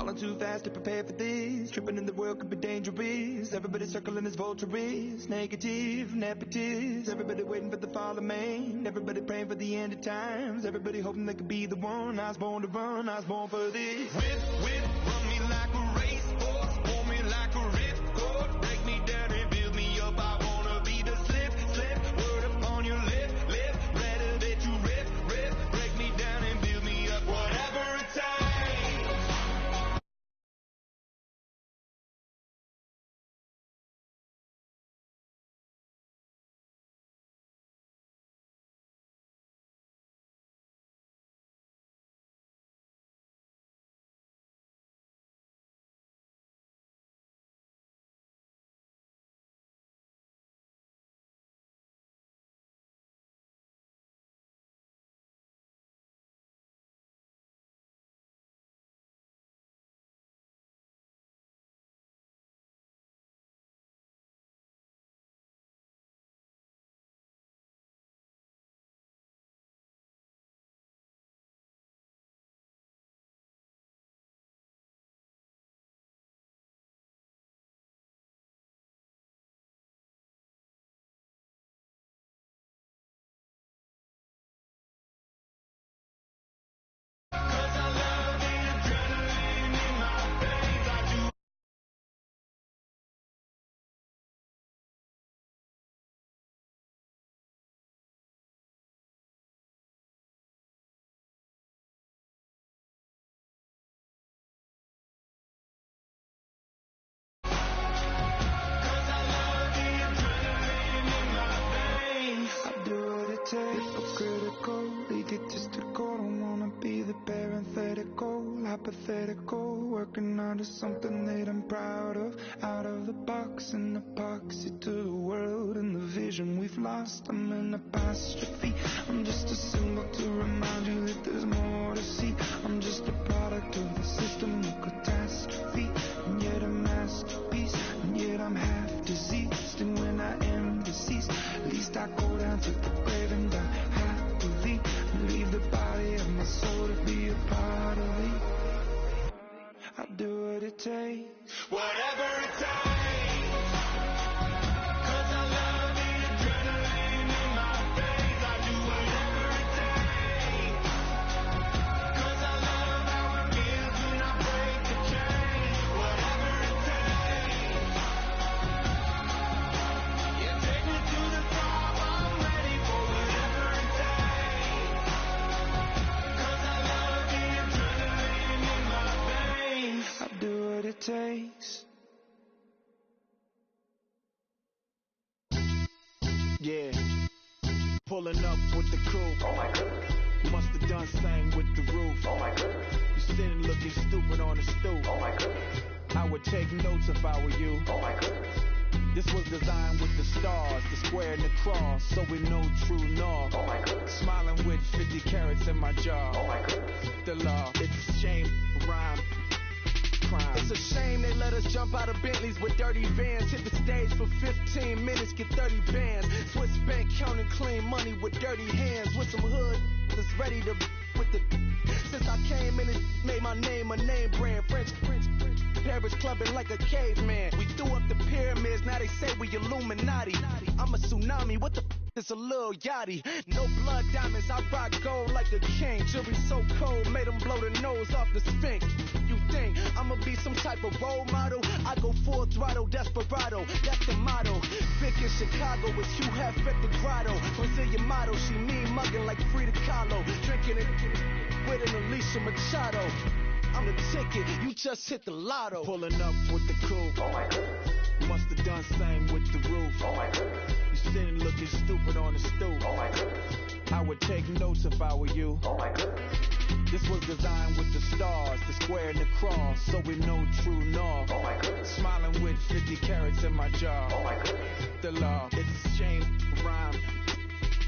falling too fast to prepare for this. Tripping in the world could be dangerous. Everybody circling as vultures. Negative, nepotist. Everybody waiting for the fall of man. Everybody praying for the end of times. Everybody hoping they could be the one. I was born to run, I was born for this. Whip, run me like a racehorse. Pull me like a ripcord. Break me down and build me up. I wanna be the slip, word upon your lip, better that you rip, break me down and build me up, whatever it takes. Critical, egotistical, don't wanna be the parenthetical, hypothetical, working out of something that I'm proud of, out of the box, an epoxy to the world and the vision we've lost. I'm an apostrophe, I'm just a symbol to remind you that there's more to see. I'm just a product of the system of catastrophe, and yet a masterpiece, and yet I'm half diseased, and when I am deceased, at least I go down to the grave and die happily, and leave the body of my soul to be a part of me. I'll do what it takes, whatever it takes, 'cause I love the adrenaline in my veins. I do whatever it takes, 'cause I love how it feels when I break the chains. Whatever it takes, you take me to the top, I'm ready for whatever it takes, 'cause I love the adrenaline in my veins. I'll do what it takes. Yeah, pulling up with the crew. Oh my goodness. Must have done same with the roof. Oh my goodness. You sitting looking stupid on the stoop. Oh my goodness. I would take notes if I were you. Oh my goodness. This was designed with the stars, the square and the cross, so we know true north. Oh my goodness. Smiling with 50 carats in my jaw. Oh my goodness. The law, it's a shame, rhyme, crime. It's a shame they let us jump out of Bentleys with dirty vans. Hit the stage for 15 minutes, get 30 bands. Swiss bank counting clean money with dirty hands. With some hood that's ready to with the. Since I came in and made my name a name brand. French, Paris clubbing like a caveman. We threw up the pyramids, now they say we Illuminati. I'm a tsunami, what the is a little yachty. No blood diamonds, I rock gold like a king. Jewelry so cold, made them blow the nose off the Sphinx. You think I'ma be some type of role model? I go full throttle, desperado, that's the motto. Vic in Chicago is Hugh Hef at the grotto. Brazilian model, she mean mugging like Frida Kahlo. Drinking it with an Alicia Machado. I'm the ticket, you just hit the lotto. Pulling up with the crew. Oh my goodness. Must have done same with the roof. Oh my goodness. You sitting looking stupid on the stoop. Oh my goodness. I would take notes if I were you. Oh my goodness. This was designed with the stars, the square and the cross, so we know true north. Oh my goodness. Smiling with 50 carats in my jaw. Oh my goodness. The law, it's a shame, rhyme.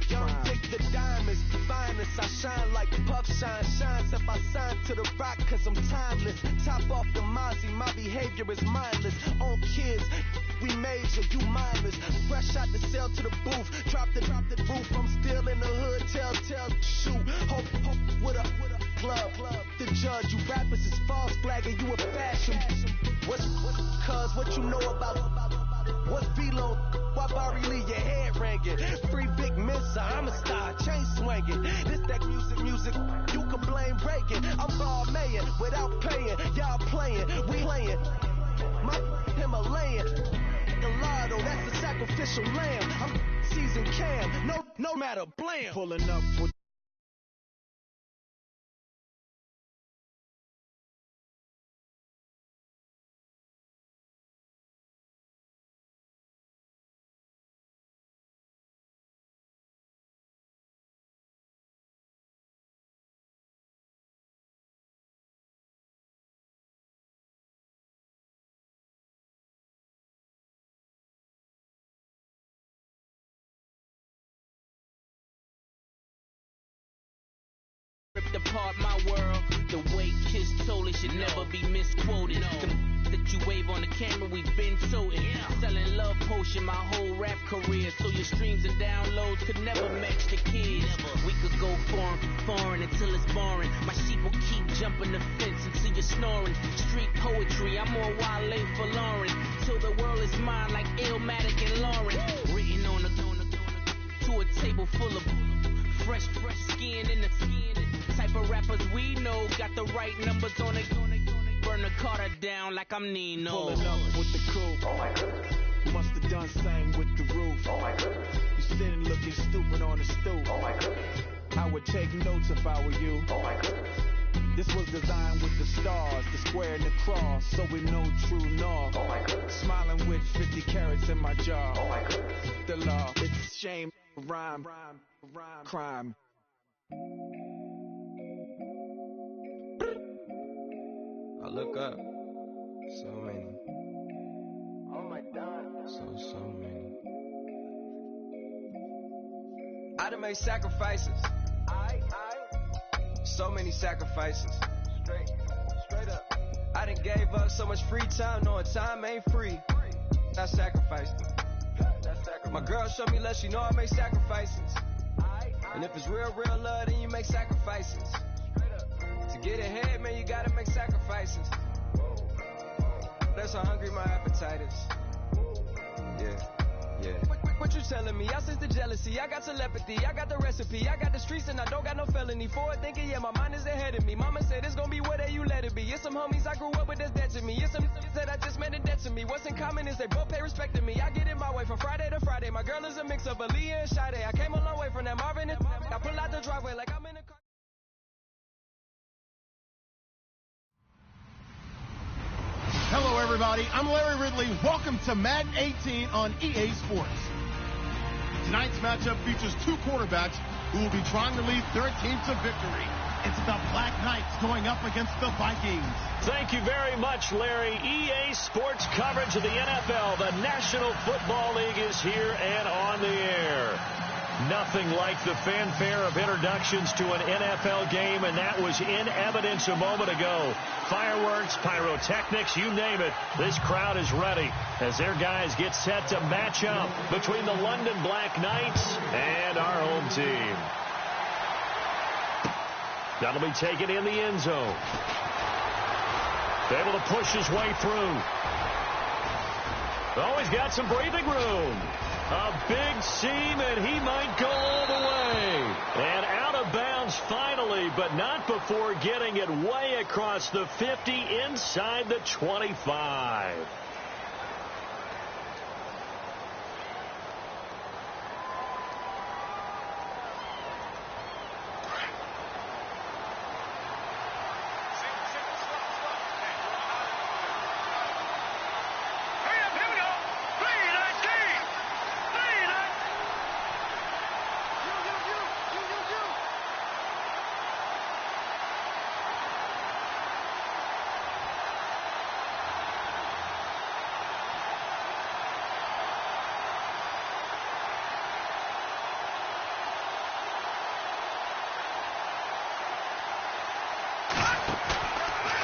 Young Dick the diamonds, finest. I shine like Puff Shine shines if I sign to the rock, cause I'm timeless. Top off the Mozzie, my behavior is mindless. On kids, we major, you mindless. Fresh out the cell to the booth, drop the roof. I'm still in the hood, tell, shoot. Hope with a club. The judge, you rappers is false flagging, you a fashion. What's cuz, what you know about? What's Velo? Why Barry Lee, your head ringing? Free Big Mensa, I'm a star, chain swinging. This that music, you can blame Reagan. I'm ball mayor without paying, y'all playing, we playing. My Himalayan, Gallardo, that's the sacrificial lamb. I'm seasoned Cam, no matter, blam. Pulling up with ripped apart my world. The way Kiss told it should never be misquoted. The that you wave on the camera, we've been toting. Selling love potion my whole rap career, so your streams and downloads could never match the kids. We could go foreign until it's boring. My sheep will keep jumping the fence until you're snoring. Street poetry, I'm more Wale for Lauren. Till the world is mine like Illmatic and Lauren. Written on to a table full of fresh skin in the type of rappers we know. Got the right numbers on it. Burn the Carter down like I'm Nino. Pulling up with the coupe. Oh my goodness. Must have done same with the roof. Oh my goodness. You sitting looking stupid on the stoop. Oh my goodness. I would take notes if I were you. Oh my goodness. This was designed with the stars, the square and the cross, so we know true north. Oh my goodness. Smiling with 50 carats in my jaw. Oh my goodness. The law, it's a shame, rhyme, crime. I look up, so many. Oh my God. So many. I done made sacrifices. So many sacrifices. Straight up. I done gave up so much free time, knowing time ain't free. I sacrificed it. That's sacrifice. My girl showed me love, she know I make sacrifices. And if it's real love, then you make sacrifices. Straight up. To get ahead, man, you gotta make sacrifices. That's how hungry my appetite is. Yeah. What you telling me? I sense the jealousy, I got telepathy, I got the recipe, I got the streets and I don't got no felony. Forward thinking, yeah, my mind is ahead of me. Mama said it's gonna be whatever you let it be. It's some homies I grew up with that's dead to me. It's some that I just met in debt to me. What's in common is they both pay respect to me. I get it my way from Friday to Friday. My girl is a mix of Aaliyah and Sade. I came a long way from that Marvin and I pull out the driveway like I'm in a car. Hello, everybody. I'm Larry Ridley. Welcome to Madden 18 on EA Sports. Tonight's matchup features two quarterbacks who will be trying to lead their team to victory. It's the Black Knights going up against the Vikings. Thank you very much, Larry. EA Sports coverage of the NFL. The National Football League is here and on the air. Nothing like the fanfare of introductions to an NFL game, and that was in evidence a moment ago. Fireworks, pyrotechnics, you name it. This crowd is ready as their guys get set to match up between the London Black Knights and our home team. That'll be taken in the end zone. Able to push his way through. Oh, he's got some breathing room. A big seam, and he might go all the way. And out of bounds finally, but not before getting it way across the 50 inside the 25.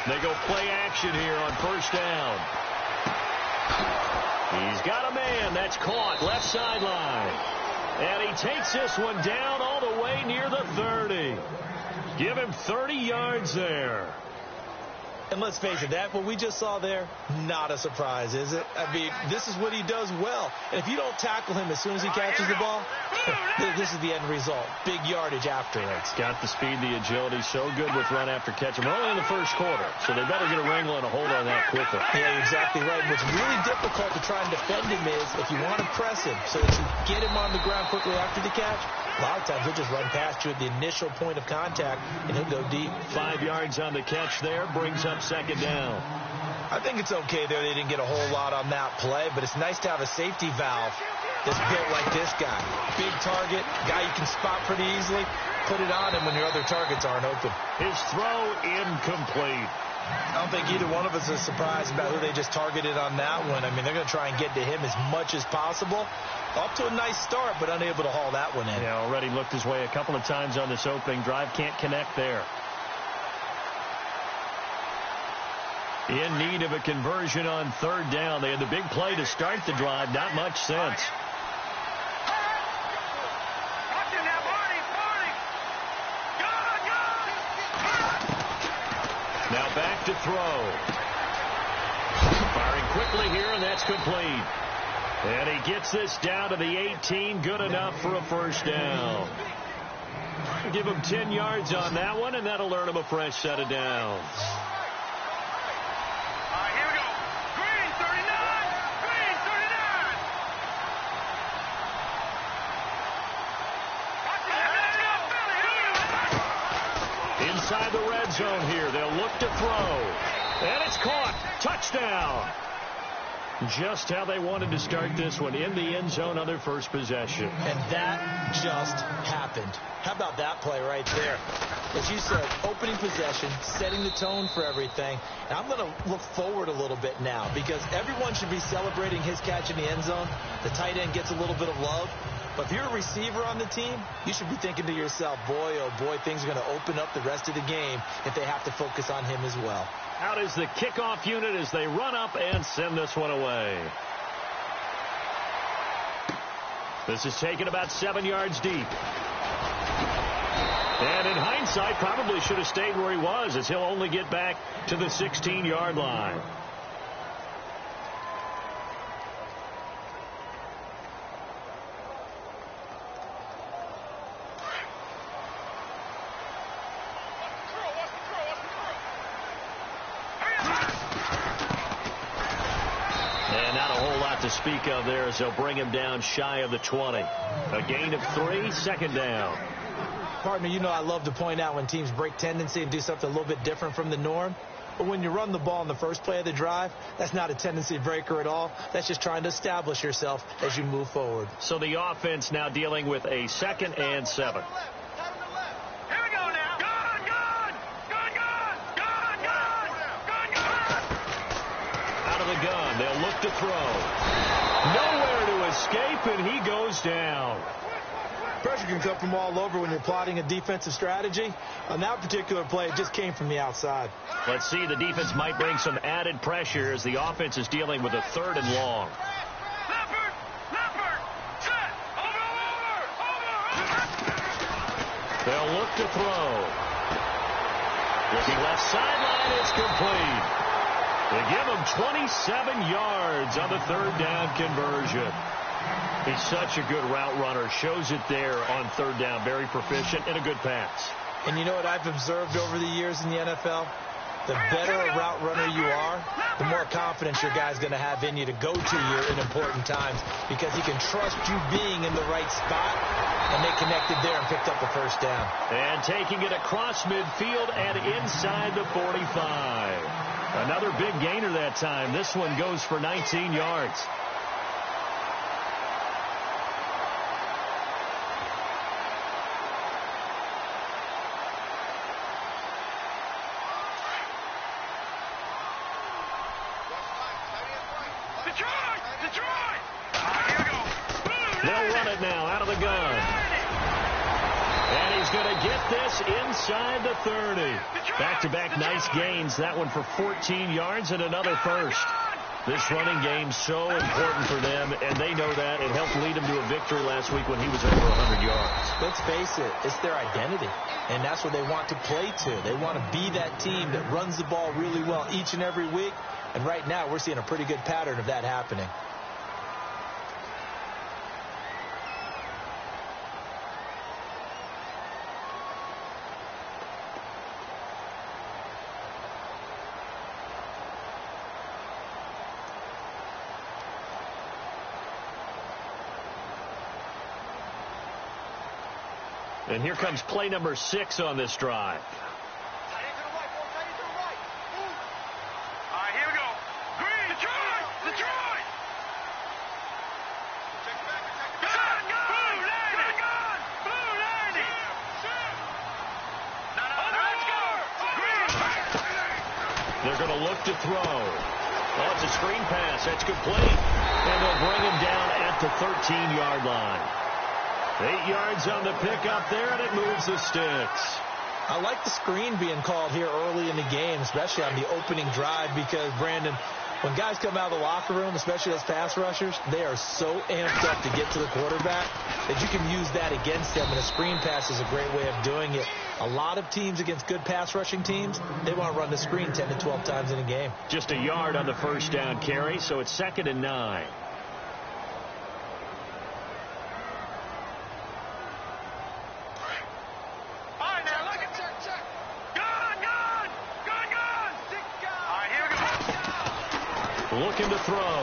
They go play action here on first down. He's got a man. That's caught. Left sideline. And he takes this one down all the way near the 30. Give him 30 yards there. And let's face it, that what we just saw there, not a surprise, is it? I mean, this is what he does well. And if you don't tackle him as soon as he catches the ball, this is the end result. Big yardage after it. It's got the speed, the agility, so good with run after catch. We're only in the first quarter, so they better get a wrangle and a hold on that quickly. Yeah, you're exactly right. What's really difficult to try and defend him is if you want to press him so that you get him on the ground quickly after the catch, a lot of times he'll just run past you at the initial point of contact, and he'll go deep. 5 yards on the catch there, brings up second down. I think it's okay there. They didn't get a whole lot on that play, but it's nice to have a safety valve that's built like this guy. Big target, guy you can spot pretty easily. Put it on him when your other targets aren't open. His throw incomplete. I don't think either one of us is surprised about who they just targeted on that one. I mean, they're going to try and get to him as much as possible. Up to a nice start, but unable to haul that one in. Yeah, already looked his way a couple of times on this opening drive. Can't connect there. In need of a conversion on third down. They had the big play to start the drive. Not much sense. Now back to throw. Firing quickly here, and that's complete. And he gets this down to the 18. Good enough for a first down. Give him 10 yards on that one, and that'll earn him a fresh set of downs. Here we go. Green 39. Green 39. Inside the red zone here. They'll look to throw. And it's caught. Touchdown. Just how they wanted to start this one, in the end zone on their first possession. And that just happened. How about that play right there? As you said, opening possession, setting the tone for everything. And I'm going to look forward a little bit now because everyone should be celebrating his catch in the end zone. The tight end gets a little bit of love. But if you're a receiver on the team, you should be thinking to yourself, boy, oh boy, things are going to open up the rest of the game if they have to focus on him as well. Out is the kickoff unit as they run up and send this one away. This is taken about 7 yards deep. And in hindsight, probably should have stayed where he was, as he'll only get back to the 16-yard line. To speak of there as they'll bring him down shy of the 20. A gain of 3, second down. Partner, you know I love to point out when teams break tendency and do something a little bit different from the norm. But when you run the ball in the first play of the drive, that's not a tendency breaker at all. That's just trying to establish yourself as you move forward. So the offense now dealing with a 2nd and 7. Gun. They'll look to throw. Nowhere to escape, and he goes down. Pressure can come from all over when you're plotting a defensive strategy. On that particular play, it just came from the outside. Let's see. The defense might bring some added pressure as the offense is dealing with a 3rd and long. They'll look to throw. Looking left sideline, it's complete. They give him 27 yards on the 3rd down conversion. He's such a good route runner. Shows it there on 3rd down. Very proficient and a good pass. And you know what I've observed over the years in the NFL? The better a route runner you are, the more confidence your guy's going to have in you to go to you in important times because he can trust you being in the right spot, and they connected there and picked up the first down. And taking it across midfield and inside the 45. Another big gainer that time. This one goes for 19 yards. They'll run it now out of the gun. And he's going to get this inside the 30. Back-to-back nice gains. That one for 14 yards and another first. This running game's so important for them, and they know that. It helped lead them to a victory last week when he was over 100 yards. Let's face it, it's their identity, and that's what they want to play to. They want to be that team that runs the ball really well each and every week, and right now we're seeing a pretty good pattern of that happening. And here comes play number 6 on this drive. All right, here we go. Green, Detroit! Detroit! Gun! Blue, Landy! Gun! Blue, Landy! Let's go! Green! They're going to look to throw. Oh, it's a screen pass. That's complete. And they'll bring him down at the 13-yard line. 8 yards on the pickup there, and it moves the sticks. I like the screen being called here early in the game, especially on the opening drive, because, Brandon, when guys come out of the locker room, especially as pass rushers, they are so amped up to get to the quarterback that you can use that against them, and a screen pass is a great way of doing it. A lot of teams against good pass rushing teams, they want to run the screen 10 to 12 times in a game. Just a yard on the first down carry, so it's 2nd and 9. Looking to throw.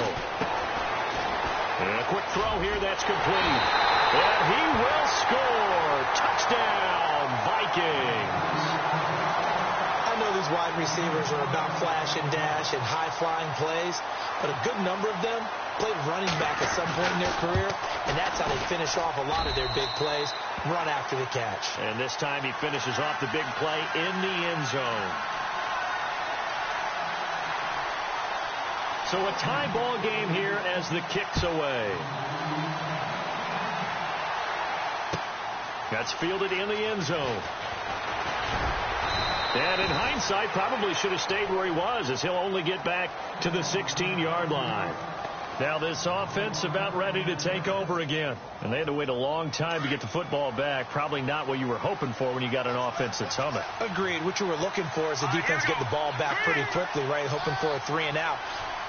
And a quick throw here, that's complete. And he will score. Touchdown, Vikings. I know these wide receivers are about flash and dash and high-flying plays, but a good number of them played running back at some point in their career, and that's how they finish off a lot of their big plays, run after the catch. And this time he finishes off the big play in the end zone. So a tie ball game here as the kick's away. That's fielded in the end zone. And in hindsight, probably should have stayed where he was, as he'll only get back to the 16-yard line. Now this offense about ready to take over again. And they had to wait a long time to get the football back. Probably not what you were hoping for when you got an offense that's humming. Agreed. What you were looking for is the defense get the ball back pretty quickly, right? Hoping for a 3-and-out.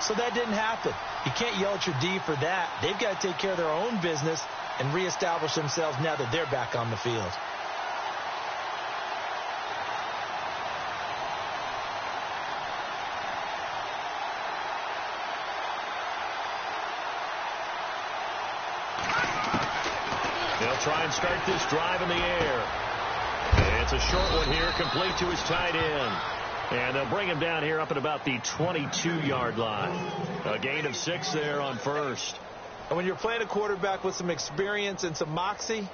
So that didn't happen. You can't yell at your D for that. They've got to take care of their own business and reestablish themselves now that they're back on the field. They'll try and start this drive in the air. It's a short one here, complete to his tight end. And they'll bring him down here up at about the 22-yard line. A gain of 6 there on first. And when you're playing a quarterback with some experience and some moxie,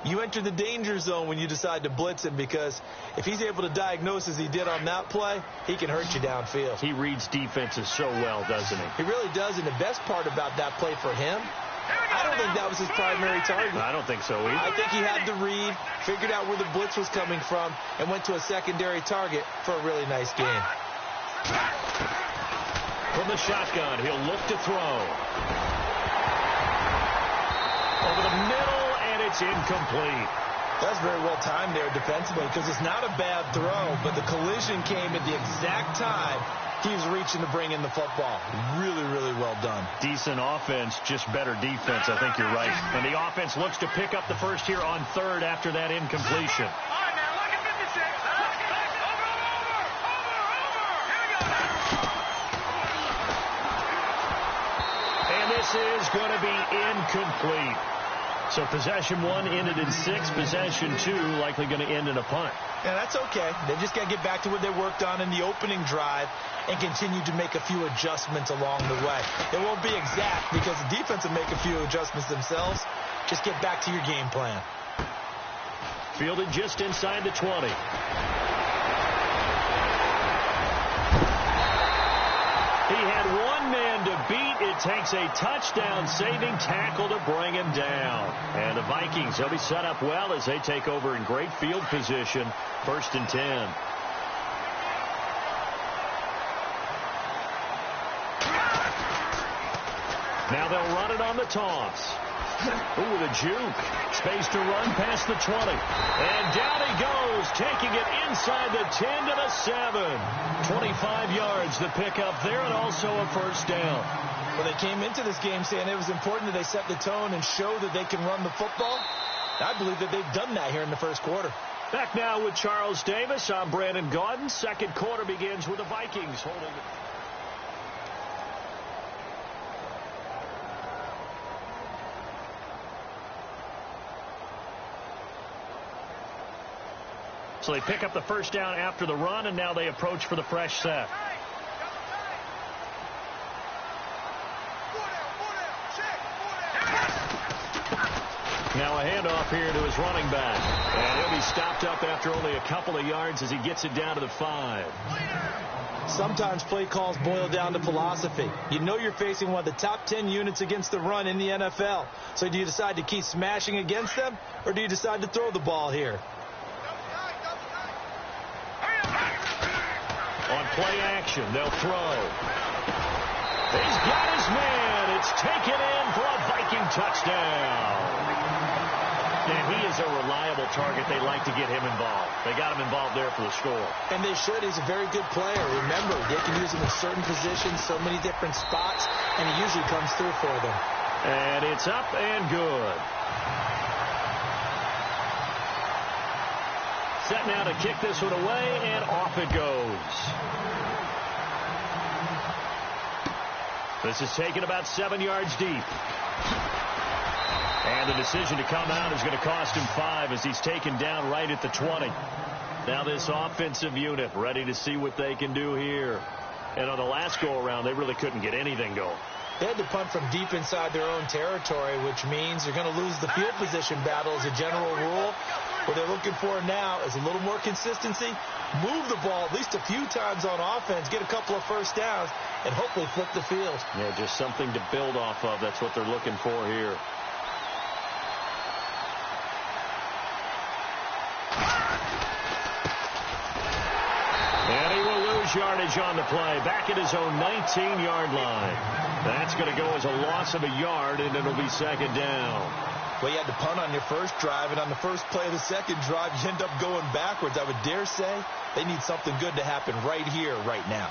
you enter the danger zone when you decide to blitz him, because if he's able to diagnose as he did on that play, he can hurt you downfield. He reads defenses so well, doesn't he? He really does, and the best part about that play for him, I don't think that was his primary target. I don't think so either. I think he had the read, figured out where the blitz was coming from, and went to a secondary target for a really nice game. From the shotgun, he'll look to throw. Over the middle, and it's incomplete. That's very well timed there defensively, because it's not a bad throw, but the collision came at the exact time he was reaching to bring in the football. Really, really well done. Decent offense, just better defense. I think you're right. And the offense looks to pick up the first here on third after that incompletion. And this is going to be incomplete. So possession 1 ended in 6. Possession 2 likely going to end in a punt. Yeah, that's okay. They just got to get back to what they worked on in the opening drive and continue to make a few adjustments along the way. It won't be exact because the defense will make a few adjustments themselves. Just get back to your game plan. Fielded just inside the 20. He had one man to beat. It takes a touchdown-saving tackle to bring him down. And the Vikings, they'll be set up well as they take over in great field position. 1st and 10. Now they'll run it on the toss. Ooh, the juke. Space to run past the 20. And down he goes, taking it inside the 10 to the 7. 25 yards to pick up there, and also a first down. Well, they came into this game saying it was important that they set the tone and show that they can run the football. I believe that they've done that here in the first quarter. Back now with Charles Davis. I'm Brandon Gaudin. Second quarter begins with the Vikings holding it. So they pick up the first down after the run, and now they approach for the fresh set. Now a handoff here to his running back. And he'll be stopped up after only a couple of yards as he gets it down to the 5. Sometimes play calls boil down to philosophy. You know you're facing one of the top 10 units against the run in the NFL. So do you decide to keep smashing against them, or do you decide to throw the ball here? On play action, they'll throw. He's got his man. It's taken in for a Viking touchdown. And he is a reliable target. They like to get him involved. They got him involved there for the score. And they should. He's a very good player. Remember, they can use him in certain positions, so many different spots, and he usually comes through for them. And it's up and good. Set now to kick this one away, and off it goes. This is taken about 7 yards deep. And the decision to come out is going to cost him 5 as he's taken down right at the 20. Now this offensive unit ready to see what they can do here. And on the last go-around, they really couldn't get anything going. They had to punt from deep inside their own territory, which means they're going to lose the field position battle as a general rule. What they're looking for now is a little more consistency, move the ball at least a few times on offense, get a couple of first downs, and hopefully flip the field. Yeah, just something to build off of. That's what they're looking for here. And he will lose yardage on the play, back at his own 19-yard line. That's going to go as a loss of a yard, and it'll be second down. Well, you had to punt on your first drive, and on the first play of the second drive, you end up going backwards. I would dare say they need something good to happen right here, right now.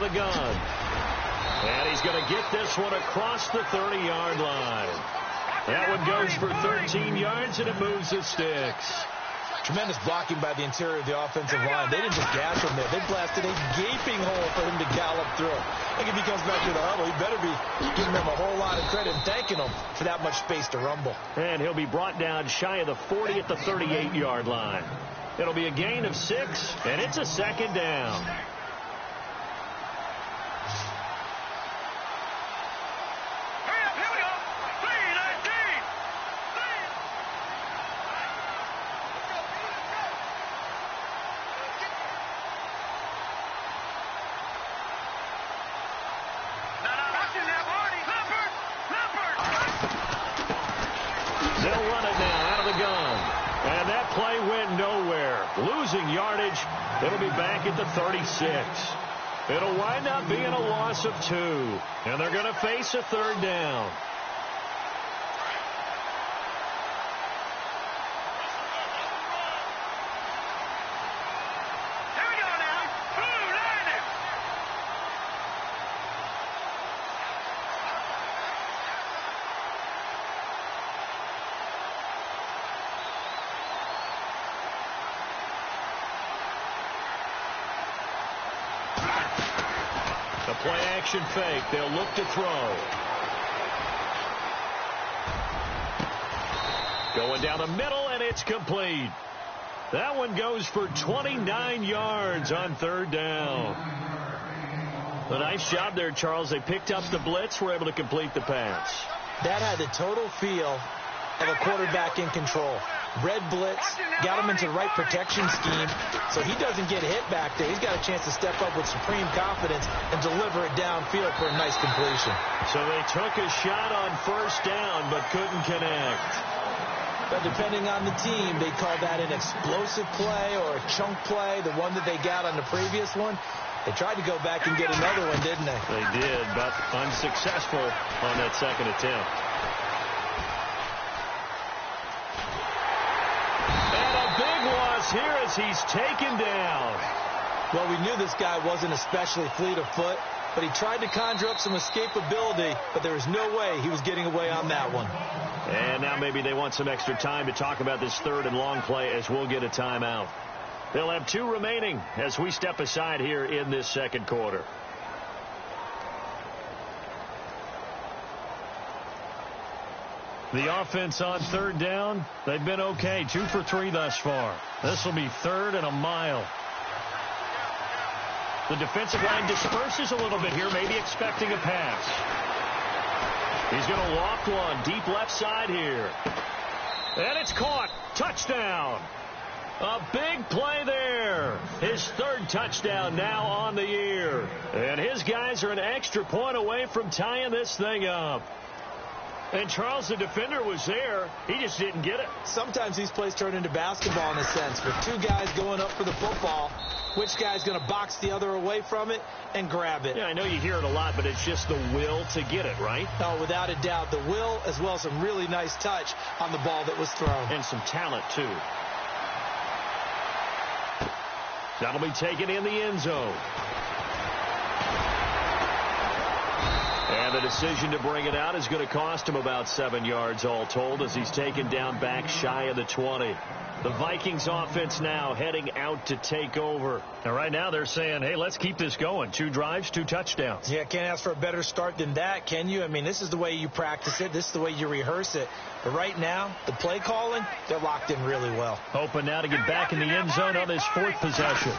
Gun. And he's going to get this one across the 30-yard line. That one goes for 13 yards, and it moves the sticks. Tremendous blocking by the interior of the offensive line. They didn't just gash him there. They blasted a gaping hole for him to gallop through. I think if he comes back to the huddle, he better be giving them a whole lot of credit and thanking them for that much space to rumble. And he'll be brought down shy of the 40 at the 38-yard line. It'll be a gain of 6, and it's a second down. Losing yardage, it'll be back at the 36. It'll wind up being a loss of 2, and they're going to face a third down. Here we go now. Blue line. The play action fake. They'll look to throw. Going down the middle, and it's complete. That one goes for 29 yards on third down. A nice job there, Charles. They picked up the blitz, were able to complete the pass. That had the total feel of a quarterback in control. red blitz, got him into the right protection scheme, so he doesn't get hit back there. He's got a chance to step up with supreme confidence and deliver it downfield for a nice completion. So they took a shot on first down, but couldn't connect. But depending on the team, they call that an explosive play or a chunk play, the one that they got on the previous one. They tried to go back and get another one, didn't they? They did, but unsuccessful on that second attempt. And a big loss here as he's taken down. Well, we knew this guy wasn't especially fleet of foot, but he tried to conjure up some escapability, but there was no way he was getting away on that one. And now maybe they want some extra time to talk about this third and long play as we'll get a timeout. They'll have 2 remaining as we step aside here in this second quarter. The offense on third down, they've been okay. 2 for 3 thus far. This will be 3rd and a mile. The defensive line disperses a little bit here, maybe expecting a pass. He's going to loft one deep left side here. And it's caught. Touchdown. A big play there. His 3rd touchdown now on the year. And his guys are an extra point away from tying this thing up. And Charles, the defender, was there. He just didn't get it. Sometimes these plays turn into basketball in a sense. With 2 guys going up for the football, which guy's going to box the other away from it and grab it? Yeah, I know you hear it a lot, but it's just the will to get it, right? Oh, without a doubt. The will as well as some really nice touch on the ball that was thrown. And some talent, too. That'll be taken in the end zone. And the decision to bring it out is going to cost him about 7 yards all told as he's taken down back shy of the 20. The Vikings offense now heading out to take over. And right now they're saying, hey, let's keep this going. 2 drives, 2 touchdowns. Yeah, can't ask for a better start than that, can you? I mean, this is the way you practice it. This is the way you rehearse it. But right now, the play calling, they're locked in really well. Hoping now to get back in the end zone on this 4th possession.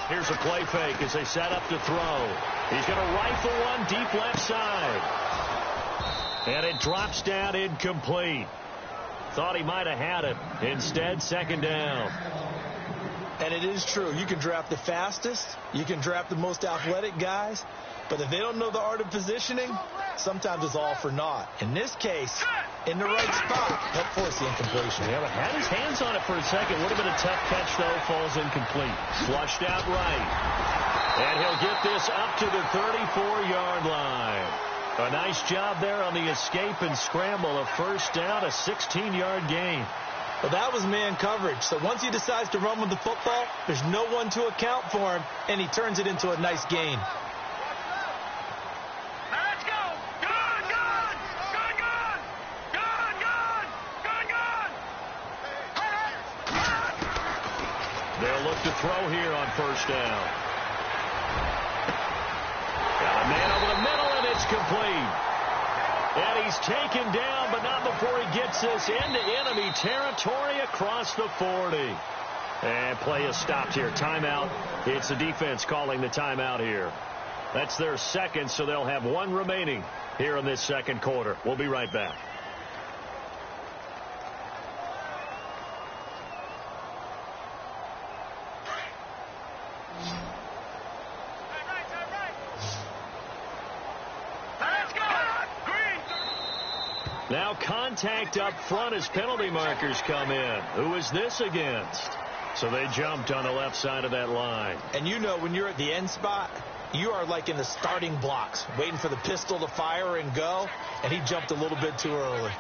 Here's a play fake as they set up to throw. He's going to rifle one deep left side. And it drops down incomplete. Thought he might have had it. Instead, 2nd down. And it is true. You can draft the fastest. You can draft the most athletic guys. But if they don't know the art of positioning, sometimes it's all for naught. In this case, in the right spot, help force the incompletion. Yeah, but had his hands on it for a second. Would have been a tough catch, though. Falls incomplete. Flushed out right. And he'll get this up to the 34-yard line. A nice job there on the escape and scramble. A first down, a 16-yard gain. Well, that was man coverage. So once he decides to run with the football, there's no one to account for him, and he turns it into a nice gain. Let's go! Good, good! Good, good! Good, good! Good, good! They'll look to throw here on first down. Got a man over the middle, and it's complete. And he's taken down, but not before he gets this into enemy territory across the 40. And play is stopped here. Timeout. It's the defense calling the timeout here. That's their 2nd, so they'll have 1 remaining here in this 2nd quarter. We'll be right back. Now contact up front as penalty markers come in. Who is this against? So they jumped on the left side of that line. And you know when you're at the end spot, you are like in the starting blocks, waiting for the pistol to fire and go, and he jumped a little bit too early.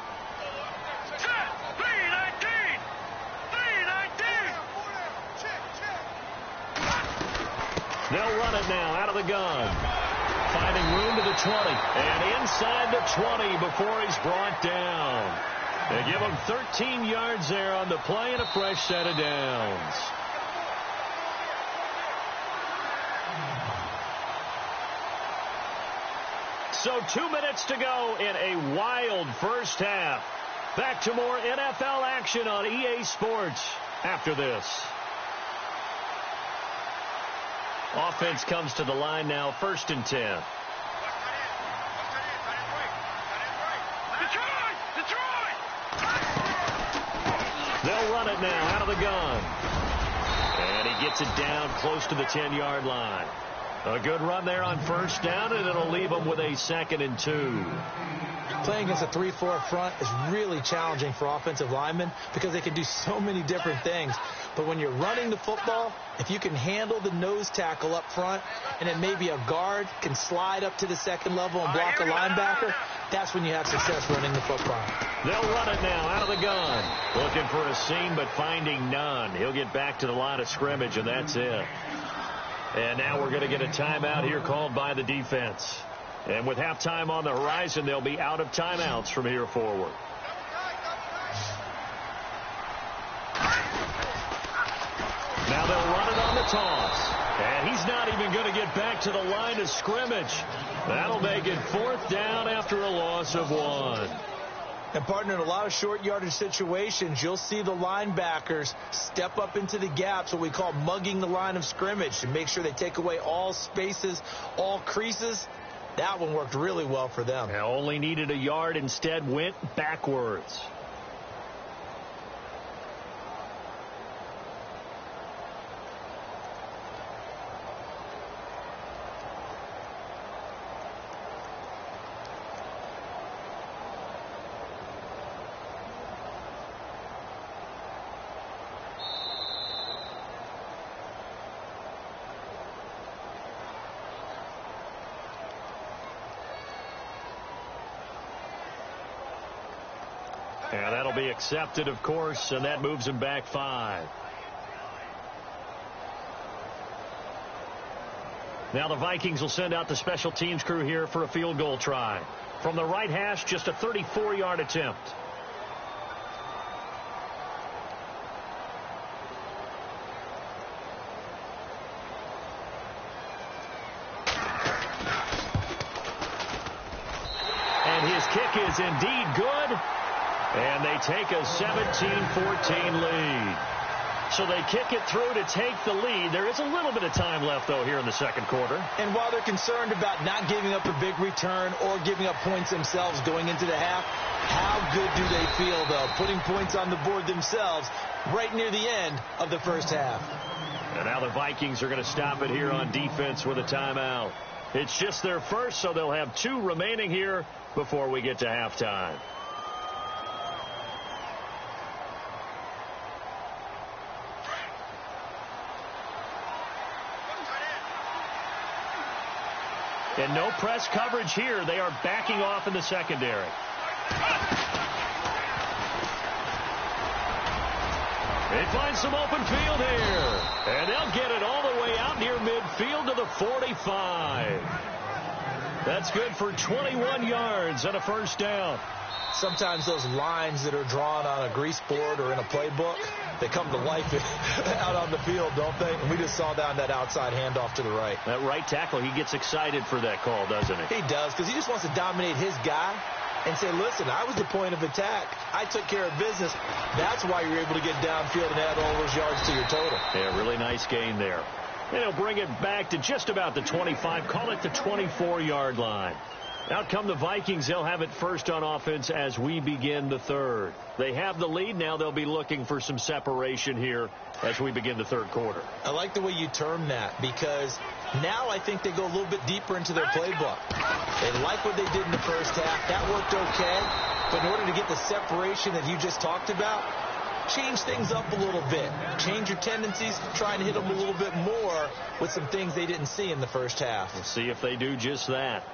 They'll run it now out of the gun. Finding room to the 20. And inside the 20 before he's brought down. They give him 13 yards there on the play and a fresh set of downs. So 2 minutes to go in a wild first half. Back to more NFL action on EA Sports after this. Offense comes to the line now, 1st and 10. run it now out of the gun. And he gets it down close to the 10-yard line. A good run there on first down, and it'll leave them with a 2nd and 2. Playing against a 3-4 front is really challenging for offensive linemen because they can do so many different things. But when you're running the football, if you can handle the nose tackle up front, and then maybe a guard can slide up to the second level and block a linebacker, that's when you have success running the football. They'll run it now out of the gun. Looking for a seam, but finding none. He'll get back to the line of scrimmage, and that's it. And now we're going to get a timeout here called by the defense. And with halftime on the horizon, they'll be out of timeouts from here forward. Now they'll run it on the toss. And he's not even going to get back to the line of scrimmage. That'll make it 4th down after a loss of 1. And, partner, in a lot of short yardage situations, you'll see the linebackers step up into the gaps, what we call mugging the line of scrimmage, to make sure they take away all spaces, all creases. That one worked really well for them. Now only needed a yard, instead went backwards. And that'll be accepted, of course, and that moves him back 5. Now the Vikings will send out the special teams crew here for a field goal try. From the right hash, just a 34-yard attempt. And his kick is indeed good. And they take a 17-14 lead. So they kick it through to take the lead. There is a little bit of time left, though, here in the second quarter. And while they're concerned about not giving up a big return or giving up points themselves going into the half, how good do they feel, though, putting points on the board themselves right near the end of the first half? And now the Vikings are going to stop it here on defense with a timeout. It's just their first, so they'll have 2 remaining here before we get to halftime. And no press coverage here. They are backing off in the secondary. They find some open field here. And they'll get it all the way out near midfield to the 45. That's good for 21 yards and a first down. Sometimes those lines that are drawn on a grease board or in a playbook, they come to life out on the field, don't they? And we just saw down that outside handoff to the right. That right tackle, he gets excited for that call, doesn't he? He does, because he just wants to dominate his guy and say, listen, I was the point of attack. I took care of business. That's why you're able to get downfield and add all those yards to your total. Yeah, really nice gain there. And he'll bring it back to just about the 25, call it the 24-yard line. Out come the Vikings. They'll have it first on offense as we begin the third. They have the lead. Now they'll be looking for some separation here as we begin the third quarter. I like the way you term that, because now I think they go a little bit deeper into their playbook. They like what they did in the first half. That worked okay. But in order to get the separation that you just talked about, change things up a little bit. Change your tendencies. Try and hit them a little bit more with some things they didn't see in the first half. We'll see if they do just that.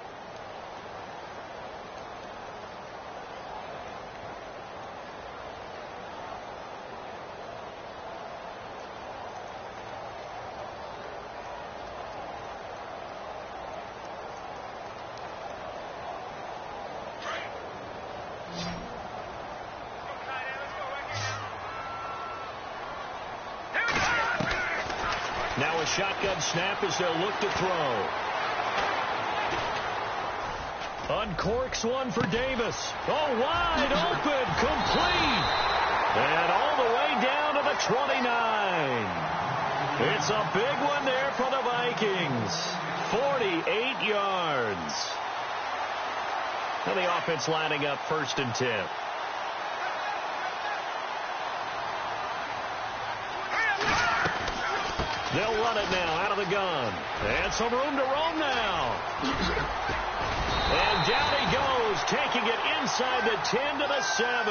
Now a shotgun snap as they'll look to throw. Uncorks one for Davis. Oh, wide open, complete. And all the way down to the 29. It's a big one there for the Vikings. 48 yards. And the offense lining up 1st and 10. it now, out of the gun. And some room to roam now. And down he goes, taking it inside the 10 to the 7.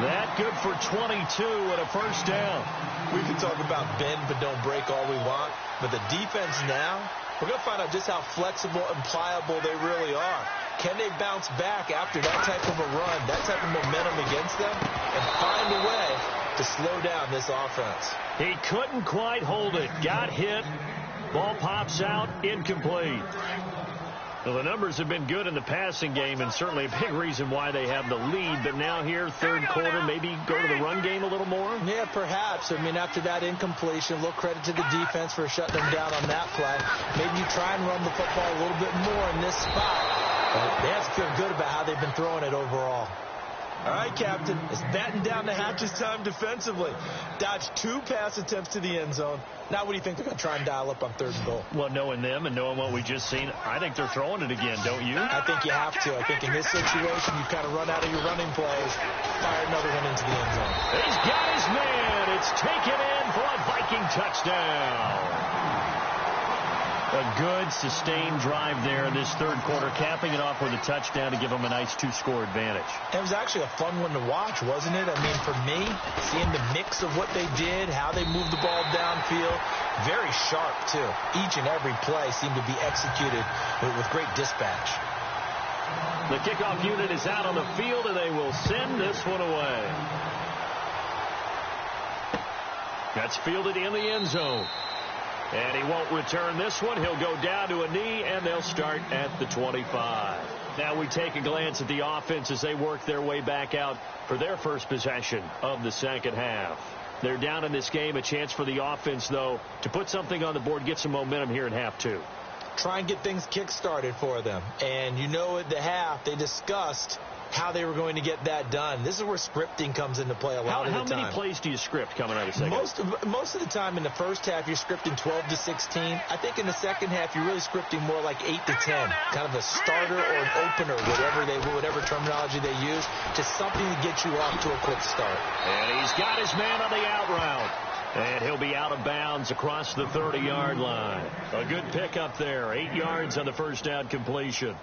That good for 22 and a first down. We can talk about bend but don't break all we want, but the defense now, we're going to find out just how flexible and pliable they really are. Can they bounce back after that type of a run, that type of momentum against them, and find a way to slow down this offense? He couldn't quite hold it. Got hit. Ball pops out. Incomplete. Well, the numbers have been good in the passing game, and certainly a big reason why they have the lead. But now here, third quarter, maybe go to the run game a little more? Yeah, perhaps. I mean, after that incompletion, a little credit to the defense for shutting them down on that play. Maybe you try and run the football a little bit more in this spot. But they have to feel good about how they've been throwing it overall. All right, Captain, it's batten down the hatches time defensively. Dodged 2 pass attempts to the end zone. Now what do you think they're going to try and dial up on 3rd and goal? Well, knowing them and knowing what we just seen, I think they're throwing it again, don't you? I think you have to. I think in this situation, you kind of run out of your running plays, fire another one into the end zone. He's got his man. It's taken in for a Viking touchdown. A good, sustained drive there in this third quarter, capping it off with a touchdown to give them a nice 2-score advantage. It was actually a fun one to watch, wasn't it? I mean, for me, seeing the mix of what they did, how they moved the ball downfield, very sharp, too. Each and every play seemed to be executed with great dispatch. The kickoff unit is out on the field, and they will send this one away. That's fielded in the end zone. And he won't return this one. He'll go down to a knee, and they'll start at the 25. Now we take a glance at the offense as they work their way back out for their first possession of the second half. They're down in this game. A chance for the offense, though, to put something on the board, get some momentum here in half 2. Try and get things kick-started for them. And you know at the half, they discussed how they were going to get that done. This is where scripting comes into play a lot of the time. How many plays do you script coming out of the second? Most of the time in the first half, you're scripting 12 to 16. I think in the second half, you're really scripting more like 8 to 10. Kind of a starter or an opener, whatever terminology they use, just something to get you off to a quick start. And he's got his man on the out route. And he'll be out of bounds across the 30-yard line. A good pickup there. 8 yards on the first down completion.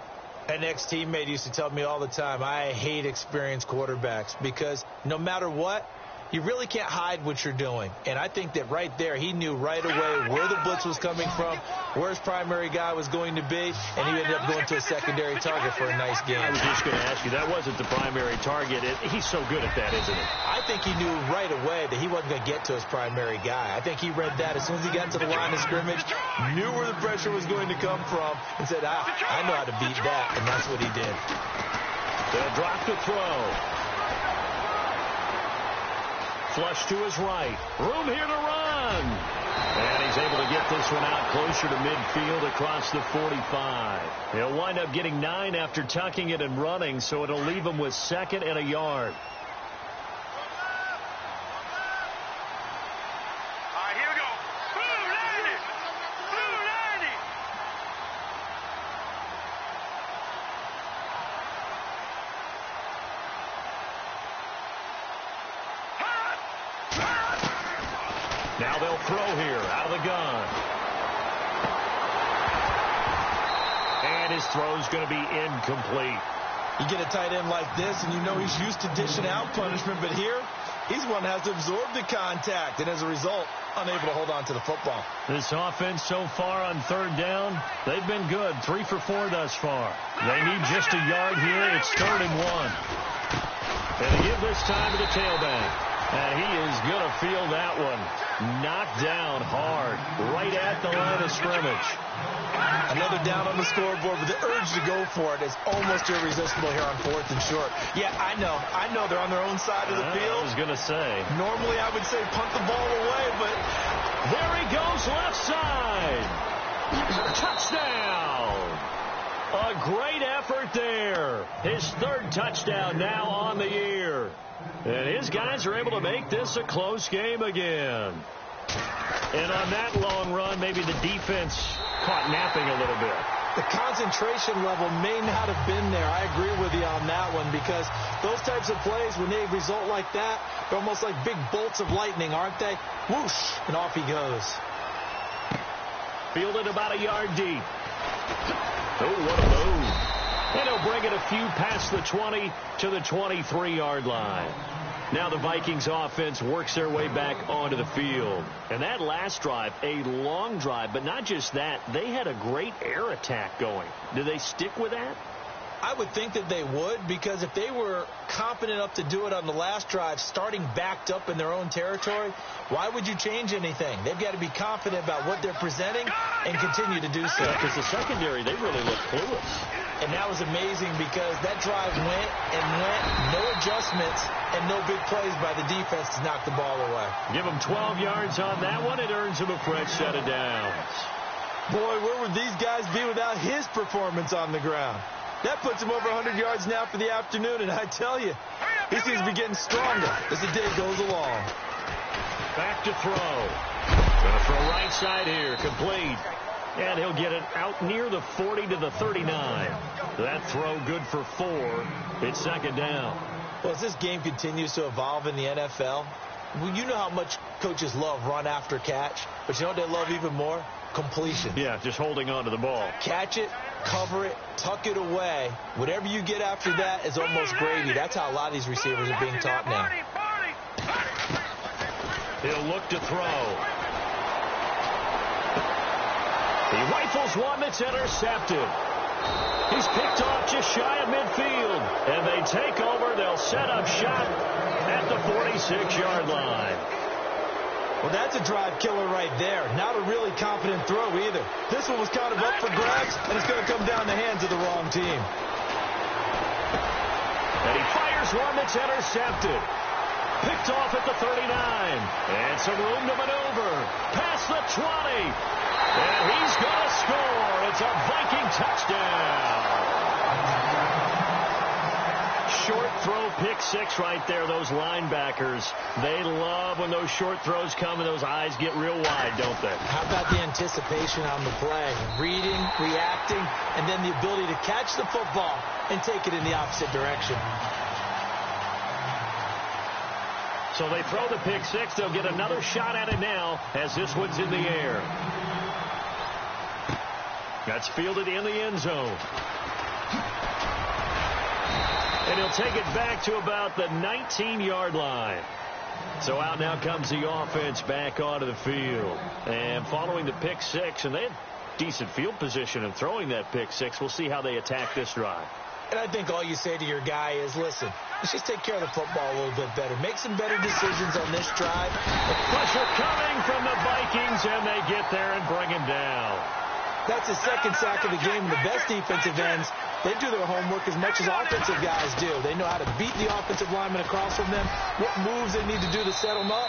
An ex-teammate used to tell me all the time, I hate experienced quarterbacks because no matter what, you really can't hide what you're doing. And I think that right there, he knew right away where the blitz was coming from, where his primary guy was going to be, and he ended up going to a secondary target for a nice game. I was just going to ask you, that wasn't the primary target. He's so good at that, isn't he? I think he knew right away that he wasn't going to get to his primary guy. I think he read that as soon as he got to the line of scrimmage, knew where the pressure was going to come from, and said, I know how to beat that, and that's what he did. They'll drop the throw. Flush to his right. Room here to run. And he's able to get this one out closer to midfield across the 45. He'll wind up getting 9 after tucking it and running, so it'll leave him with 2nd and a yard. All right, here we go. Blue landing. Blue landing. Now they'll throw here out of the gun. And his throw's going to be incomplete. You get a tight end like this, and you know he's used to dishing out punishment, but here, he's one that has to absorb the contact, and as a result, unable to hold on to the football. This offense so far on 3rd down, they've been good. 3 for 4 thus far. They need just a yard here. It's 3rd and 1. And they give this time to the tailback. And he is going to feel that one. Knocked down hard, right at the line of scrimmage. Another down on the scoreboard, but the urge to go for it is almost irresistible here on 4th and short. Yeah, I know they're on their own side of the field. I was going to say. Normally I would say punt the ball away, but there he goes left side. Touchdown. A great effort there. His 3rd touchdown now on the year. And his guys are able to make this a close game again. And on that long run, maybe the defense caught napping a little bit. The concentration level may not have been there. I agree with you on that one because those types of plays, when they result like that, they're almost like big bolts of lightning, aren't they? Whoosh, and off he goes. Fielded about a yard deep. Oh, what a move. And he'll bring it a few past the 20 to the 23-yard line. Now the Vikings offense works their way back onto the field. And that last drive, a long drive, but not just that, they had a great air attack going. Do they stick with that? I would think that they would, because if they were confident enough to do it on the last drive, starting backed up in their own territory, why would you change anything? They've got to be confident about what they're presenting and continue to do so. Because the secondary, they really look clueless. And that was amazing because that drive went and went, no adjustments, and no big plays by the defense to knock the ball away. Give them 12 yards on that one. It earns them a fresh set of downs. Boy, where would these guys be without his performance on the ground? That puts him over 100 yards now for the afternoon, and I tell you, he seems to be getting stronger as the day goes along. Back to throw. Going to throw right side here, complete. And he'll get it out near the 40 to the 39. That throw good for 4. It's second down. Well, as this game continues to evolve in the NFL, well, you know how much coaches love run after catch, but you know what they love even more? Completion. Yeah, just holding on to the ball. Catch it, cover it, tuck it away. Whatever you get after that is almost gravy. That's how a lot of these receivers are being taught now. He'll look to throw. He rifles one that's intercepted. He's picked off just shy of midfield. And they take over. They'll set up shop at the 46-yard line. Well, that's a drive killer right there. Not a really confident throw either. This one was kind of up for grabs, and it's going to come down the hands of the wrong team. And he fires one that's intercepted. Picked off at the 39. And some room to maneuver. Past the 20. And he's going to score. It's a Viking touchdown. Short throw, pick six right there. Those linebackers, they love when those short throws come and those eyes get real wide, don't they? How about the anticipation on the play? Reading, reacting, and then the ability to catch the football and take it in the opposite direction. So they throw the pick six. They'll get another shot at it now as this one's in the air. That's fielded in the end zone. And he'll take it back to about the 19-yard line. So out now comes the offense back onto the field. And following the pick six, and they had decent field position in throwing that pick six. We'll see how they attack this drive. And I think all you say to your guy is, listen, let's just take care of the football a little bit better. Make some better decisions on this drive. The pressure coming from the Vikings, and they get there and bring him down. That's his second sack of the game. The best defensive ends, they do their homework as much as offensive guys do. They know how to beat the offensive lineman across from them, what moves they need to do to set them up.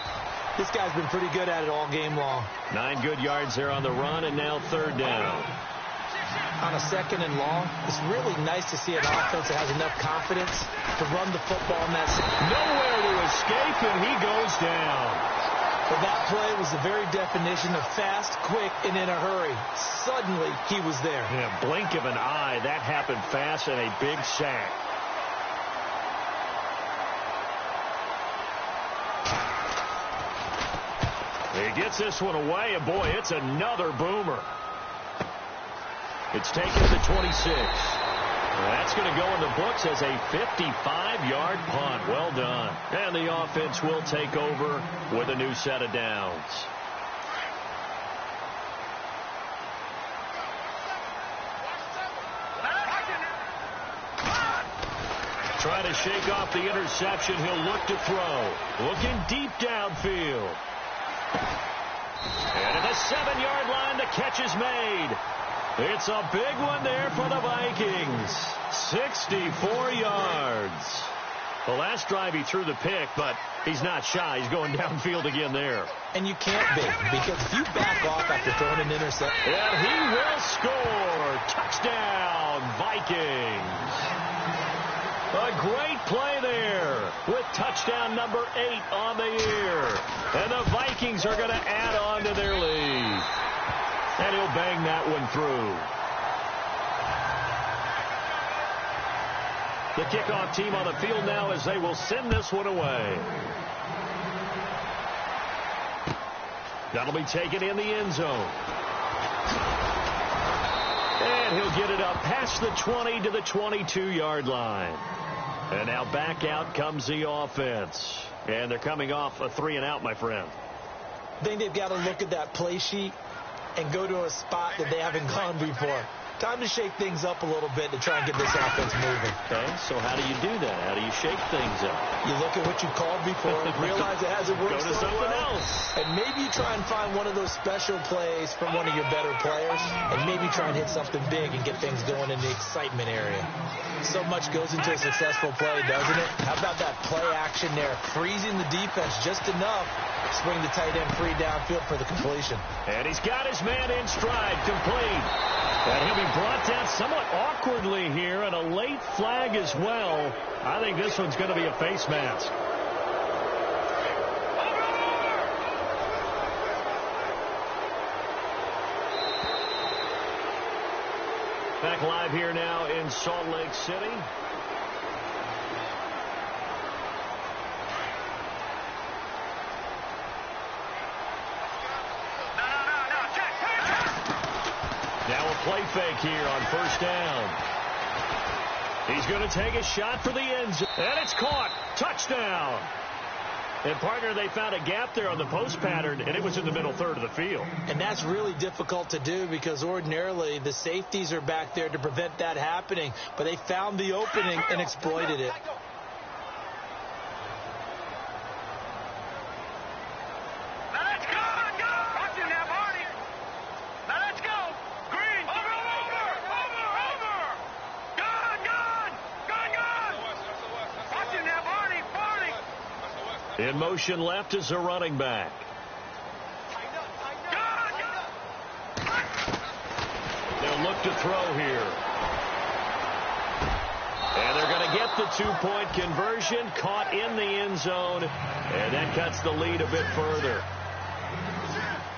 This guy's been pretty good at it all game long. 9 good yards there on the run, and now third down. On a second and long, it's really nice to see an offense that has enough confidence to run the football in that. Nowhere to escape, and he goes down. But that play was the very definition of fast, quick, and in a hurry. Suddenly, he was there. Yeah, blink of an eye. That happened fast and a big sack. He gets this one away, and boy, it's another boomer. It's taken to the 26. That's going to go in the books as a 55-yard punt. Well done. And the offense will take over with a new set of downs. Trying to shake off the interception. He'll look to throw. Looking deep downfield. And at the 7-yard line, the catch is made. It's a big one there for the Vikings. 64 yards. The last drive he threw the pick, but he's not shy. He's going downfield again there. And you can't be, because if you back off after throwing an interception. And he will score. Touchdown, Vikings. A great play there with touchdown number 8 on the year. And the Vikings are going to add on to their lead. And he'll bang that one through. The kickoff team on the field now as they will send this one away. That'll be taken in the end zone. And he'll get it up past the 20 to the 22-yard line. And now back out comes the offense. And they're coming off a 3-and-out, my friend. I think they've got to look at that play sheet and go to a spot that they haven't gone before. Time to shake things up a little bit to try and get this offense moving. Okay, so how do you do that? How do you shake things up? You look at what you called before, realize it hasn't worked so well, else. and maybe you try and find one of those special plays from one of your better players, and maybe try and hit something big and get things going in the excitement area. So much goes into a successful play, doesn't it? How about that play action there, freezing the defense just enough, swing the tight end free downfield for the completion. And he's got his man in stride, complete. And he'll be brought down somewhat awkwardly here, and a late flag as well. I think this one's going to be a face mask. Back live here now in Salt Lake City. Now a play fake here on first down. He's going to take a shot for the end zone. And it's caught. Touchdown. And, partner, they found a gap there on the post pattern, and it was in the middle third of the field. And that's really difficult to do because ordinarily the safeties are back there to prevent that happening. But they found the opening and exploited it. In motion left is a running back. They'll look to throw here. And they're going to get the two-point conversion, caught in the end zone, and that cuts the lead a bit further.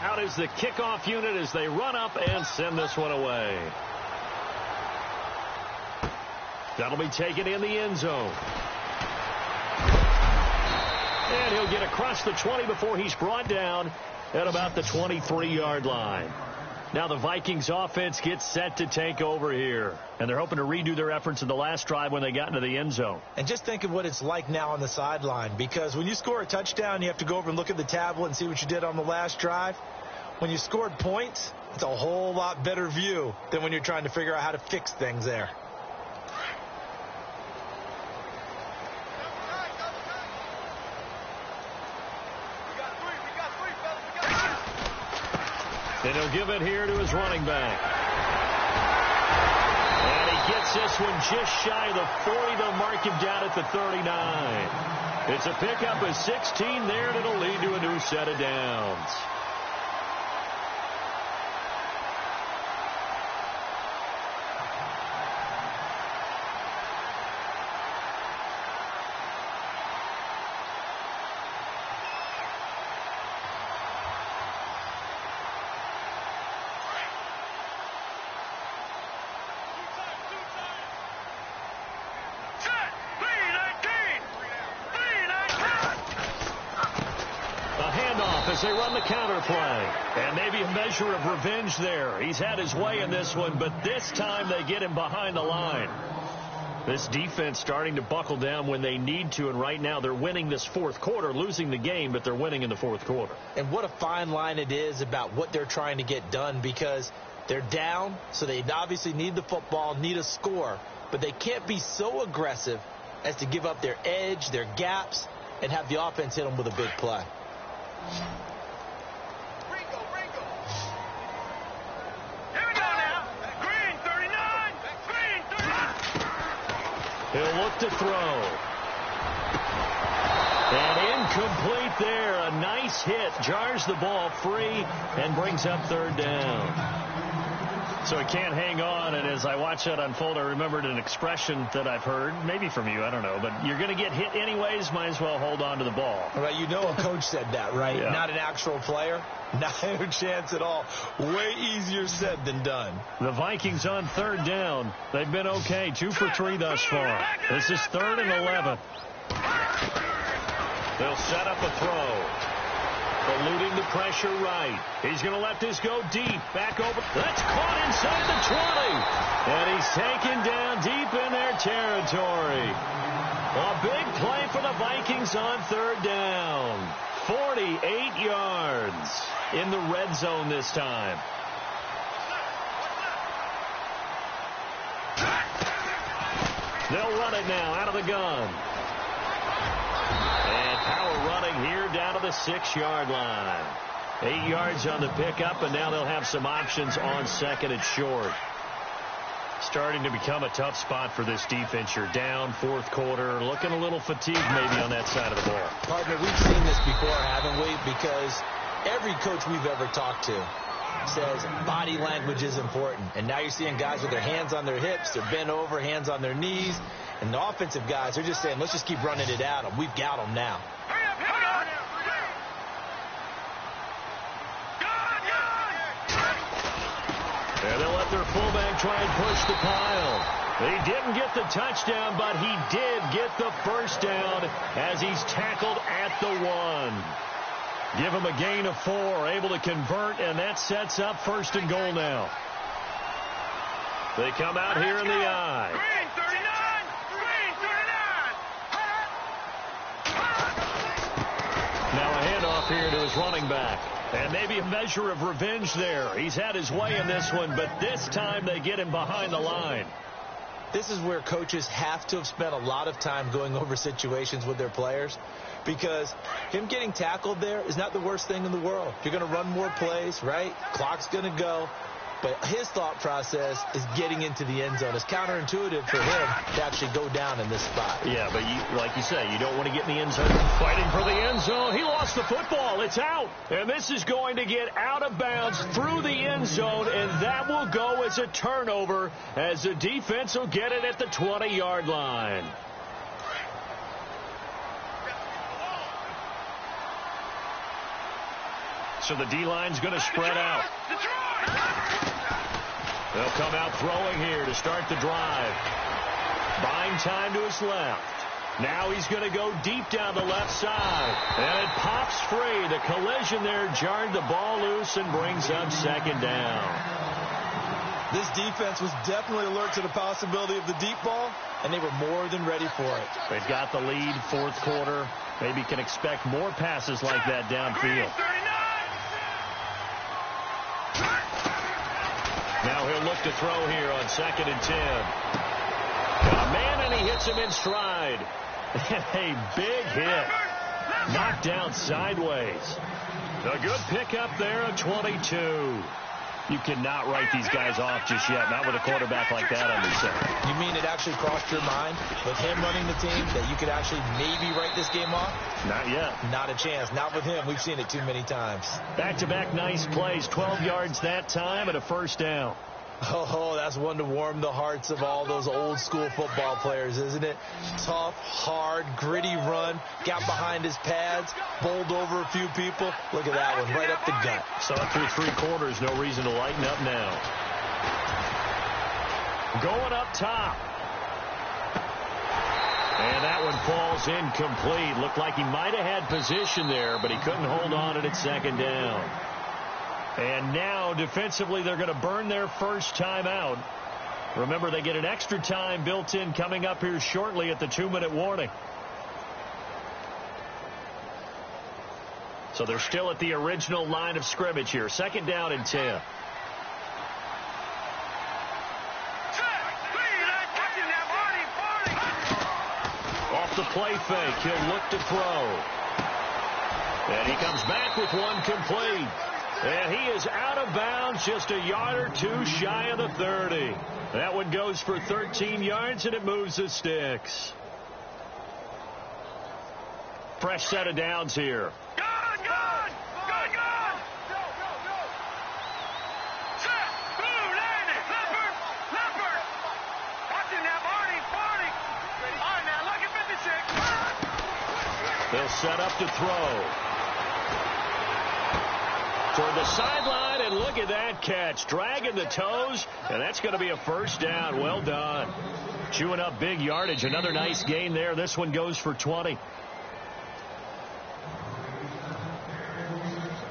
Out is the kickoff unit as they run up and send this one away. That'll be taken in the end zone. And he'll get across the 20 before he's brought down at about the 23-yard line. Now the Vikings offense gets set to take over here. And they're hoping to redo their efforts in the last drive when they got into the end zone. And just think of what it's like now on the sideline. Because when you score a touchdown, you have to go over and look at the tablet and see what you did on the last drive. When you scored points, it's a whole lot better view than when you're trying to figure out how to fix things there. And he'll give it here to his running back. And he gets this one just shy of the 40. They'll mark him down at the 39. It's a pickup of 16 there, and it'll lead to a new set of downs. As they run the counter play. And maybe a measure of revenge there. He's had his way in this one, but this time they get him behind the line. This defense starting to buckle down when they need to, and right now they're winning this fourth quarter, losing the game, but they're winning in the fourth quarter. And what a fine line it is about what they're trying to get done, because they're down, so they obviously need the football, need a score, but they can't be so aggressive as to give up their edge, their gaps, and have the offense hit them with a big play. He'll look to throw. And incomplete there. A nice hit. Jars the ball free and brings up third down. So he can't hang on. And as I watch that unfold, I remembered an expression that I've heard, maybe from you, I don't know, but you're going to get hit anyways, might as well hold on to the ball. Right, you know a coach said that, right? Yeah. Not an actual player. No chance at all. Way easier said than done. The Vikings on third down. They've been okay. 2 for 3 thus far. This is 3rd and 11. They'll set up a throw. Eluding the pressure right. He's going to let this go deep. Back over. That's caught inside the 20. And he's taken down deep in their territory. A big play for the Vikings on third down. 48 yards in the red zone this time. They'll run it now out of the gun. And power running here down to the 6-yard line. 8 yards on the pickup, and now they'll have some options on second and short. Starting to become a tough spot for this defense. You're down fourth quarter, looking a little fatigued maybe on that side of the ball. Partner, we've seen this before, haven't we? Because every coach we've ever talked to says body language is important. And now you're seeing guys with their hands on their hips, they're bent over, hands on their knees. And the offensive guys are just saying, let's just keep running it at them. We've got them now. And they'll let their fullback try and push the pile. He didn't get the touchdown, but he did get the first down as he's tackled at the 1. Give him a gain of 4, able to convert, and that sets up first and goal now. They come out here in the I. Now a handoff here to his running back. And maybe a measure of revenge there. He's had his way in this one, but this time they get him behind the line. This is where coaches have to have spent a lot of time going over situations with their players, because him getting tackled there is not the worst thing in the world. You're going to run more plays, right? Clock's going to go. But his thought process is getting into the end zone. It's counterintuitive for him to actually go down in this spot. Yeah, but like you say, you don't want to get in the end zone. Fighting for the end zone. He lost the football. It's out. And this is going to get out of bounds through the end zone, and that will go as a turnover as the defense will get it at the 20-yard line. So the D-line's going to spread out. They'll come out throwing here to start the drive. Buying time to his left. Now he's going to go deep down the left side. And it pops free. The collision there jarred the ball loose and brings up second down. This defense was definitely alert to the possibility of the deep ball, and they were more than ready for it. They've got the lead, fourth quarter. Maybe can expect more passes like that downfield. Now he'll look to throw here on 2nd and 10. Got a man, and he hits him in stride. A big hit. Knocked down sideways. A good pickup there at 22. You cannot write these guys off just yet, not with a quarterback like that on the center. You mean it actually crossed your mind with him running the team that you could actually maybe write this game off? Not yet. Not a chance. Not with him. We've seen it too many times. Back-to-back nice plays. 12 yards that time and a first down. Oh, that's one to warm the hearts of all those old-school football players, isn't it? Tough, hard, gritty run. Got behind his pads, bowled over a few people. Look at that one, right up the gut. So through 3 quarters, no reason to lighten up now. Going up top. And that one falls incomplete. Looked like he might have had position there, but he couldn't hold on at second down. And now, defensively, they're going to burn their first time out. Remember, they get an extra time built in coming up here shortly at the 2-minute warning. So they're still at the original line of scrimmage here. 2nd down and 10. Off the play fake, he'll look to throw. And he comes back with one complete. And he is out of bounds, just a yard or two shy of the 30. That one goes for 13 yards, and it moves the sticks. Fresh set of downs here. They'll set up to throw. Toward the sideline, and look at that catch. Dragging the toes, and that's going to be a first down. Well done. Chewing up big yardage. Another nice gain there. This one goes for 20.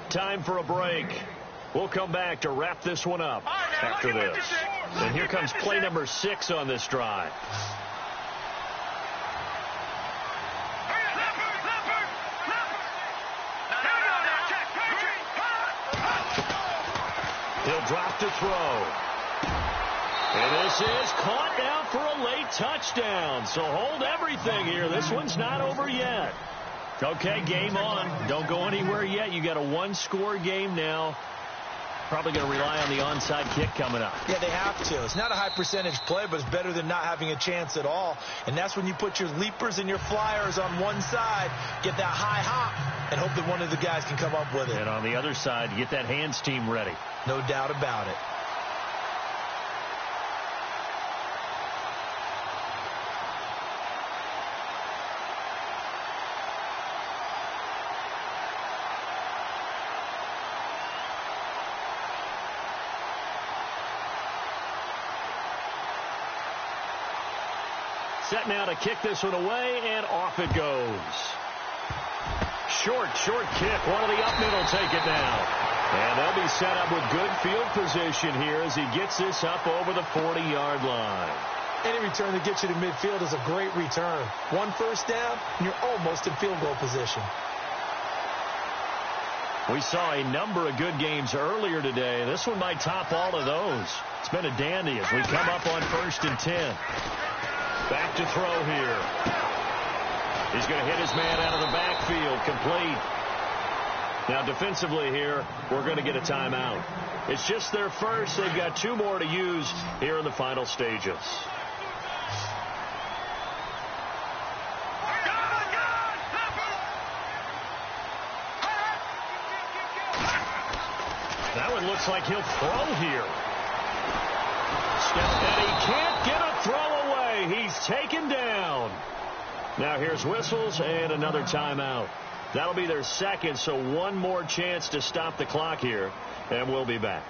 Time for a break. We'll come back to wrap this one up after this. And here comes play number 6 on this drive. He'll drop to throw. And this is caught down for a late touchdown. So hold everything here. This one's not over yet. Okay, game on. Don't go anywhere yet. You got a one-score game now. Probably going to rely on the onside kick coming up. Yeah, they have to. It's not a high percentage play, but it's better than not having a chance at all. And that's when you put your leapers and your flyers on one side, get that high hop, and hope that one of the guys can come up with it. And on the other side, get that hands team ready. No doubt about it. Set now to kick this one away, and off it goes. Short kick. One of the up mid will take it down. And they'll be set up with good field position here as he gets this up over the 40-yard line. Any return that gets you to midfield is a great return. One first down, and you're almost in field goal position. We saw a number of good games earlier today. This one might top all of those. It's been a dandy as we come up on 1st and 10. Back to throw here. He's going to hit his man out of the backfield. Complete. Now defensively here, we're going to get a timeout. It's just their first. They've got 2 more to use here in the final stages. That one looks like he'll throw here. And he can't get a throw away. He's taken down. Now here's whistles and another timeout. That'll be their second, so one more chance to stop the clock here, and we'll be back.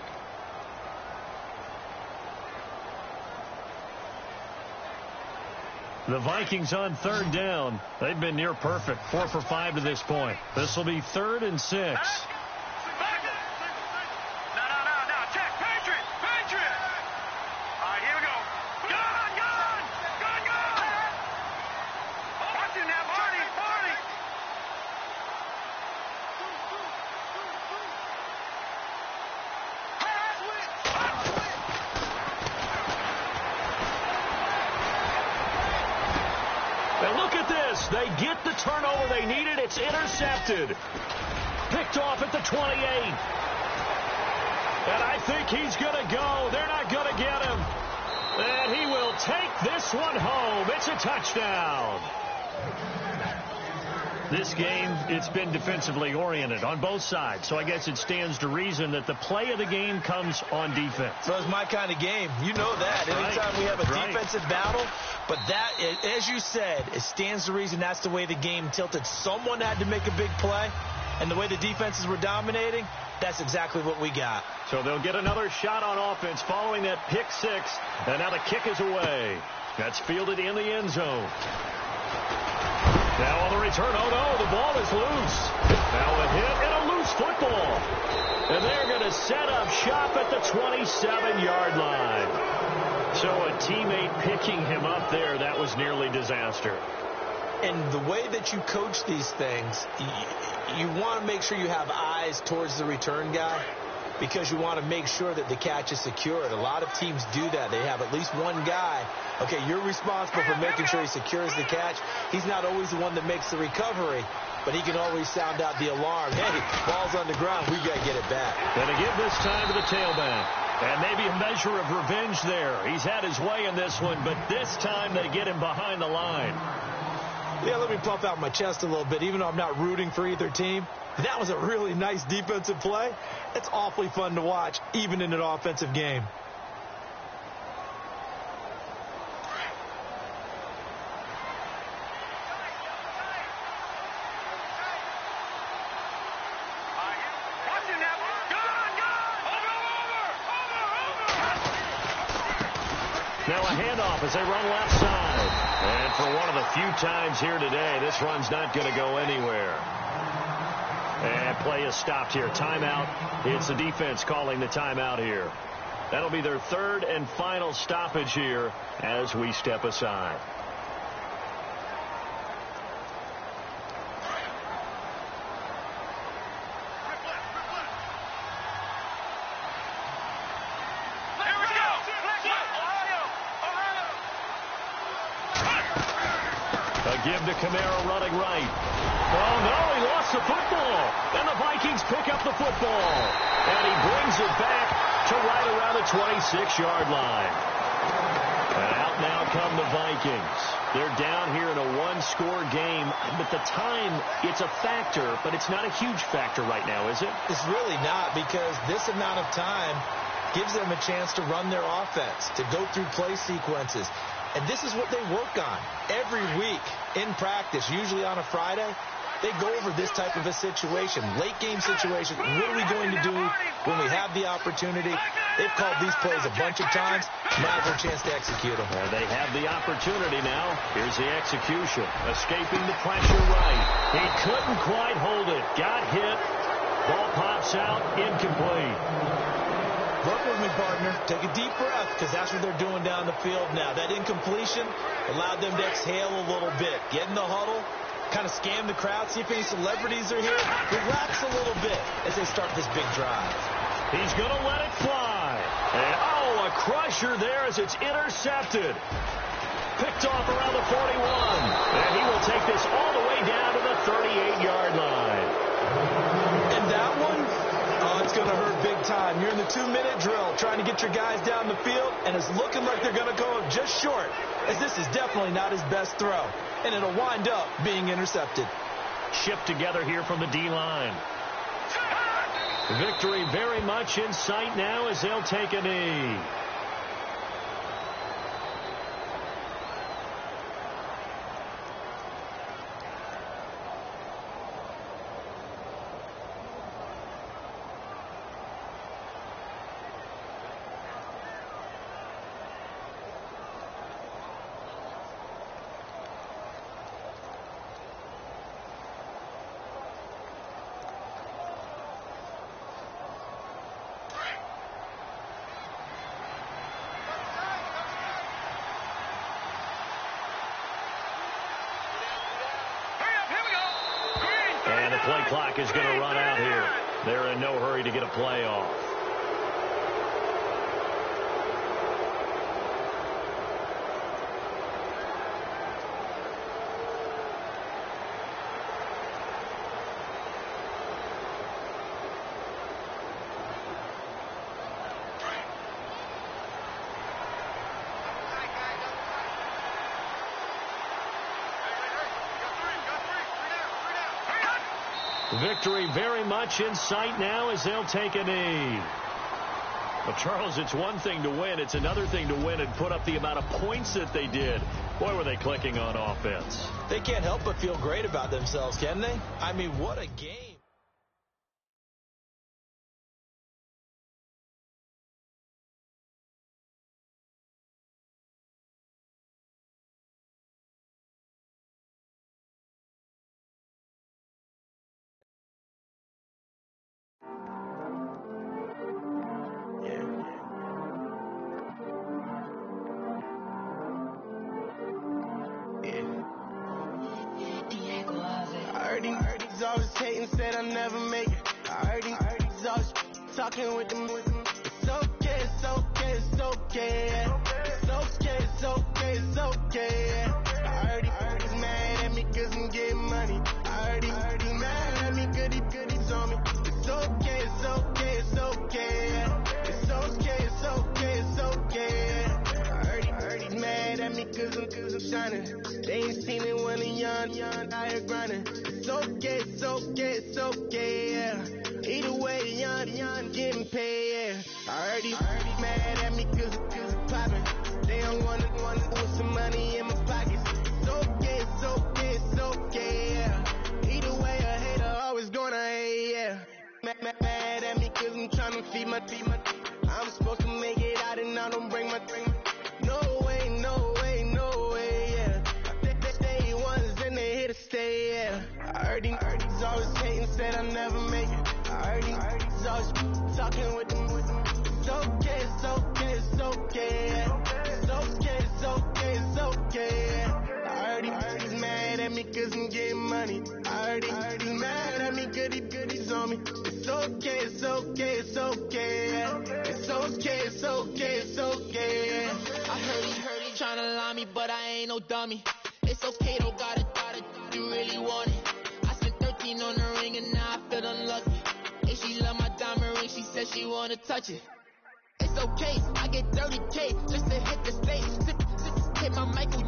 The Vikings on 3rd down. They've been near perfect, 4 for 5 to this point. This will be 3rd and 6. They get the turnover they needed. It's intercepted. Picked off at the 28. And I think he's going to go. They're not going to get him. And he will take this one home. It's a touchdown. This game, it's been defensively oriented on both sides. So I guess it stands to reason that the play of the game comes on defense. So it's my kind of game. You know that. Anytime we have a defensive battle. But that, as you said, it stands to reason that's the way the game tilted. Someone had to make a big play. And the way the defenses were dominating, that's exactly what we got. So they'll get another shot on offense following that pick 6. And now the kick is away. That's fielded in the end zone. Now on the return, oh no, the ball is loose. Now a hit and a loose football. And they're going to set up shop at the 27-yard line. So a teammate picking him up there, that was nearly disaster. And the way that you coach these things, you want to make sure you have eyes towards the return guy because you want to make sure that the catch is secured. A lot of teams do that. They have at least one guy. Okay, you're responsible for making sure he secures the catch. He's not always the one that makes the recovery, but he can always sound out the alarm. Hey, ball's on the ground. We got to get it back. Going to give this time to the tailback. And maybe a measure of revenge there. He's had his way in this one, but this time they get him behind the line. Yeah, let me puff out my chest a little bit, even though I'm not rooting for either team. That was a really nice defensive play. It's awfully fun to watch, even in an offensive game. Now a handoff as they run left side. And for one of the few times here today, this run's not going to go anywhere. And play is stopped here. Timeout. It's the defense calling the timeout here. That'll be their third and final stoppage here as we step aside. Give to Kamara running right. Oh, no, he lost the football. And the Vikings pick up the football. And he brings it back to right around the 26-yard line. And out now come the Vikings. They're down here in a one-score game. But the time, it's a factor, but it's not a huge factor right now, is it? It's really not, because this amount of time gives them a chance to run their offense, to go through play sequences. And this is what they work on every week in practice, usually on a Friday. They go over this type of a situation, late game situation. What are we going to do when we have the opportunity? They've called these plays a bunch of times. Now's their chance to execute them. And they have the opportunity now. Here's the execution. Escaping the pressure right. He couldn't quite hold it. Got hit. Ball pops out. Incomplete. Work with me, partner. Take a deep breath, because that's what they're doing down the field now. That incompletion allowed them to exhale a little bit. Get in the huddle, kind of scan the crowd, see if any celebrities are here. Relax a little bit as they start this big drive. He's going to let it fly. And, oh, a crusher there as it's intercepted. Picked off around the 41. And he will take this all the way down to the 38-yard line. And that one, oh, it's going to hurt big time. You're in the 2-minute drill trying to get your guys down the field, and it's looking like they're going to go just short, as this is definitely not his best throw, and it'll wind up being intercepted. Shipped together here from the D-line. Victory very much in sight now as they'll take a knee. And the play clock is going to run out here. They're in no hurry to get a play off. Victory very much in sight now as they'll take a knee. Well, Charles, it's one thing to win. It's another thing to win and put up the amount of points that they did. Boy, were they clicking on offense. They can't help but feel great about themselves, can they? I mean, what a game. He's always hating, said I'll never make it. I heard he's always talking with them. It's okay, it's okay, it's okay. It's okay, it's okay, it's okay. I heard he's mad at me cause I'm getting money. I heard he's mad at me cause he's on me. It's okay, it's okay, it's okay. It's okay, it's okay, it's okay. I heard he's mad at me cause I'm shining. They ain't seen it when I'm young, out here grinding. It's okay, it's okay, it's okay, yeah. Either way, young, getting paid, yeah. I heard he's mad at me cause I'm poppin'. They don't wanna with some money in my pockets. It's okay, it's okay, it's okay, yeah. Either way, a hater always gonna hate, yeah. Mad at me cause I'm tryna feed my I'm supposed to make it out and I don't bring my No way, no way, no way, yeah. They ones and they here to stay, yeah. I heard he's always hating. said I'd never make it. I heard these always talking with them. It's okay, it's okay, it's okay. It's okay, it's okay, it's okay. I heard he's mad at me cause I'm getting money. I heard he's mad at me cause he's on me. It's okay, it's okay, it's okay. It's okay, it's okay, it's okay. I heard he tryna lie me, but I ain't no dummy. It's okay, though, gotta, you really want it. I spent 13 on the ring and now I feel unlucky. And she love my diamond ring, she said she wanna touch it. It's okay, I get 30K just to hit the stage. Hit my Michael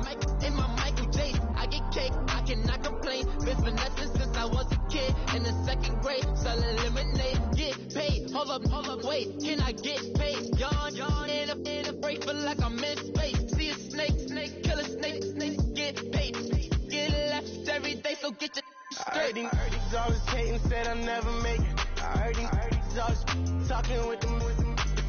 in my Michael J. I get cake, I cannot complain. Been finessing since I was a kid in the second grade, selling lemonade. Get paid, hold up, wait, can I get paid? Yawn in a break, feel like I'm in space. See a snake, kill a snake, get paid. Get left every day, so get your straight. I heard he's always hating, said I'd never make it. I heard he's always talking with them.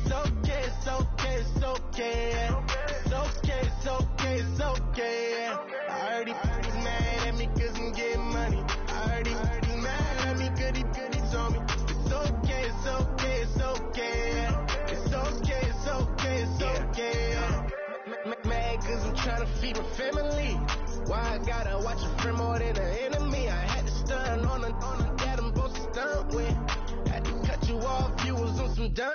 It's okay, it's okay, it's okay. It's okay, it's okay, it's okay. I heard he's mad at me cause I'm getting money. I heard he's mad at me cause he's on me. It's okay, it's okay, it's okay. It's okay, it's okay, it's okay. Mad cause I'm trying to feed my family. Why I gotta watch a friend more than an enemy? I had to stun on the dad I'm supposed to stunt with. Had to cut you off, you was on some dun.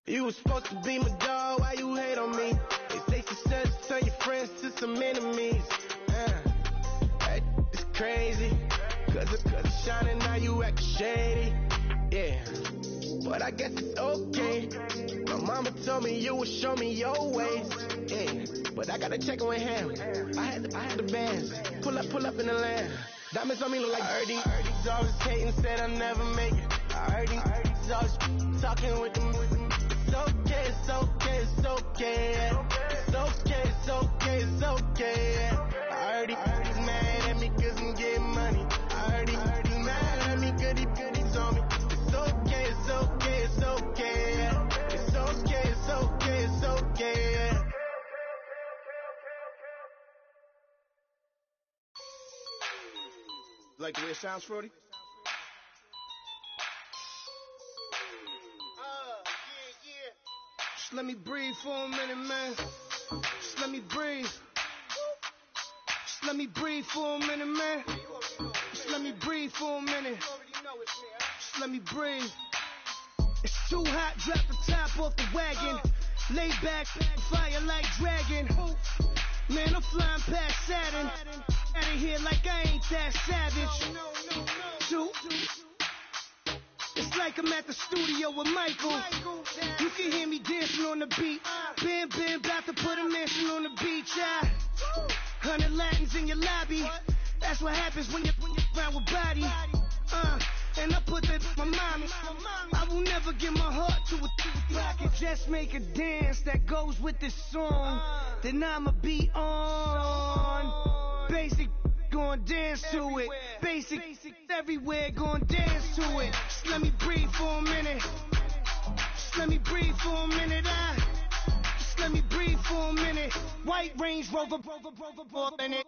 You was supposed to be my dog, why you hate on me? They say success turn your friends to some enemies. It's crazy, cause it's shining now you act shady. Yeah, but I guess it's okay. My mama told me you would show me your ways. Yeah, but I gotta check with him. I had the bands, pull up in the land. Diamonds on me look like I heard he's always hating, said I'd never make it. I heard he's always talking with them. It's okay, it's okay, it's okay. It's okay, it's okay, it's okay. I heard he's mad at me cause I'm getting money. I heard he's mad at me cause he's on me. It's okay, it's okay, it's okay. It's okay, it's okay, it's okay. Like the way it sounds, Frody? Just let me breathe for a minute, man. Just let me breathe. Just let me breathe for a minute, man. Just let me breathe for a minute. Just let me breathe. It's too hot, drop the top off the wagon. Lay back, fire like dragon. Man, I'm flying past Saturn. Out of here like I ain't that savage. Two. It's like I'm at the studio with Michael. You can hear me dancing on the beat. Bam, about to put a mansion on the beach. 100 Latins in your lobby. That's what happens when you're around with body. And I put that in my mommy. I will never give my heart to a I can just make a dance that goes with this song. Then I'ma be on. Basic, gon' dance to it. Basic, everywhere, gon' dance to it. Just let me breathe for a minute. Just let me breathe for a minute. Just let me breathe for a minute. White Range Rover, in it.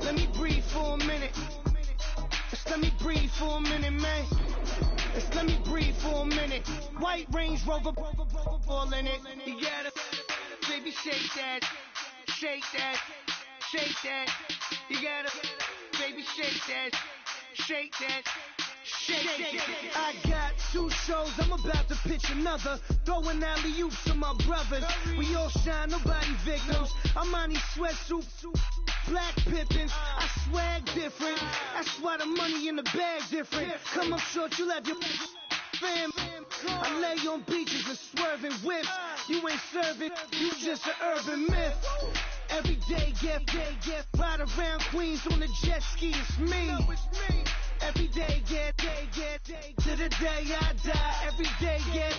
Let me breathe for a minute. Just let me breathe for a minute, man. Just let me breathe for a minute. White Range Rover, all in it. You gotta, baby, shake that, shake that, shake that. You gotta, baby, shake that, shake that. I got 2 shows, I'm about to pitch another. Throwing alley-oops to my brothers. We all shine, nobody victims. I'm on these sweatsuits, black Pippins. I swag different. That's why the money in the bag different. Come up short, you'll have your fam. I lay on beaches and swerving whips. You ain't serving, you just an urban myth. Every day, get ride around Queens on the jet ski, it's me. Every day, get to the day I die. Every day, get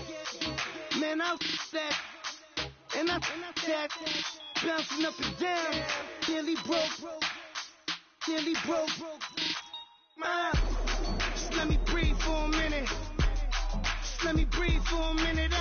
man, I that and I that bouncing up and down. Nearly broke. Just let me breathe for a minute. Just let me breathe for a minute.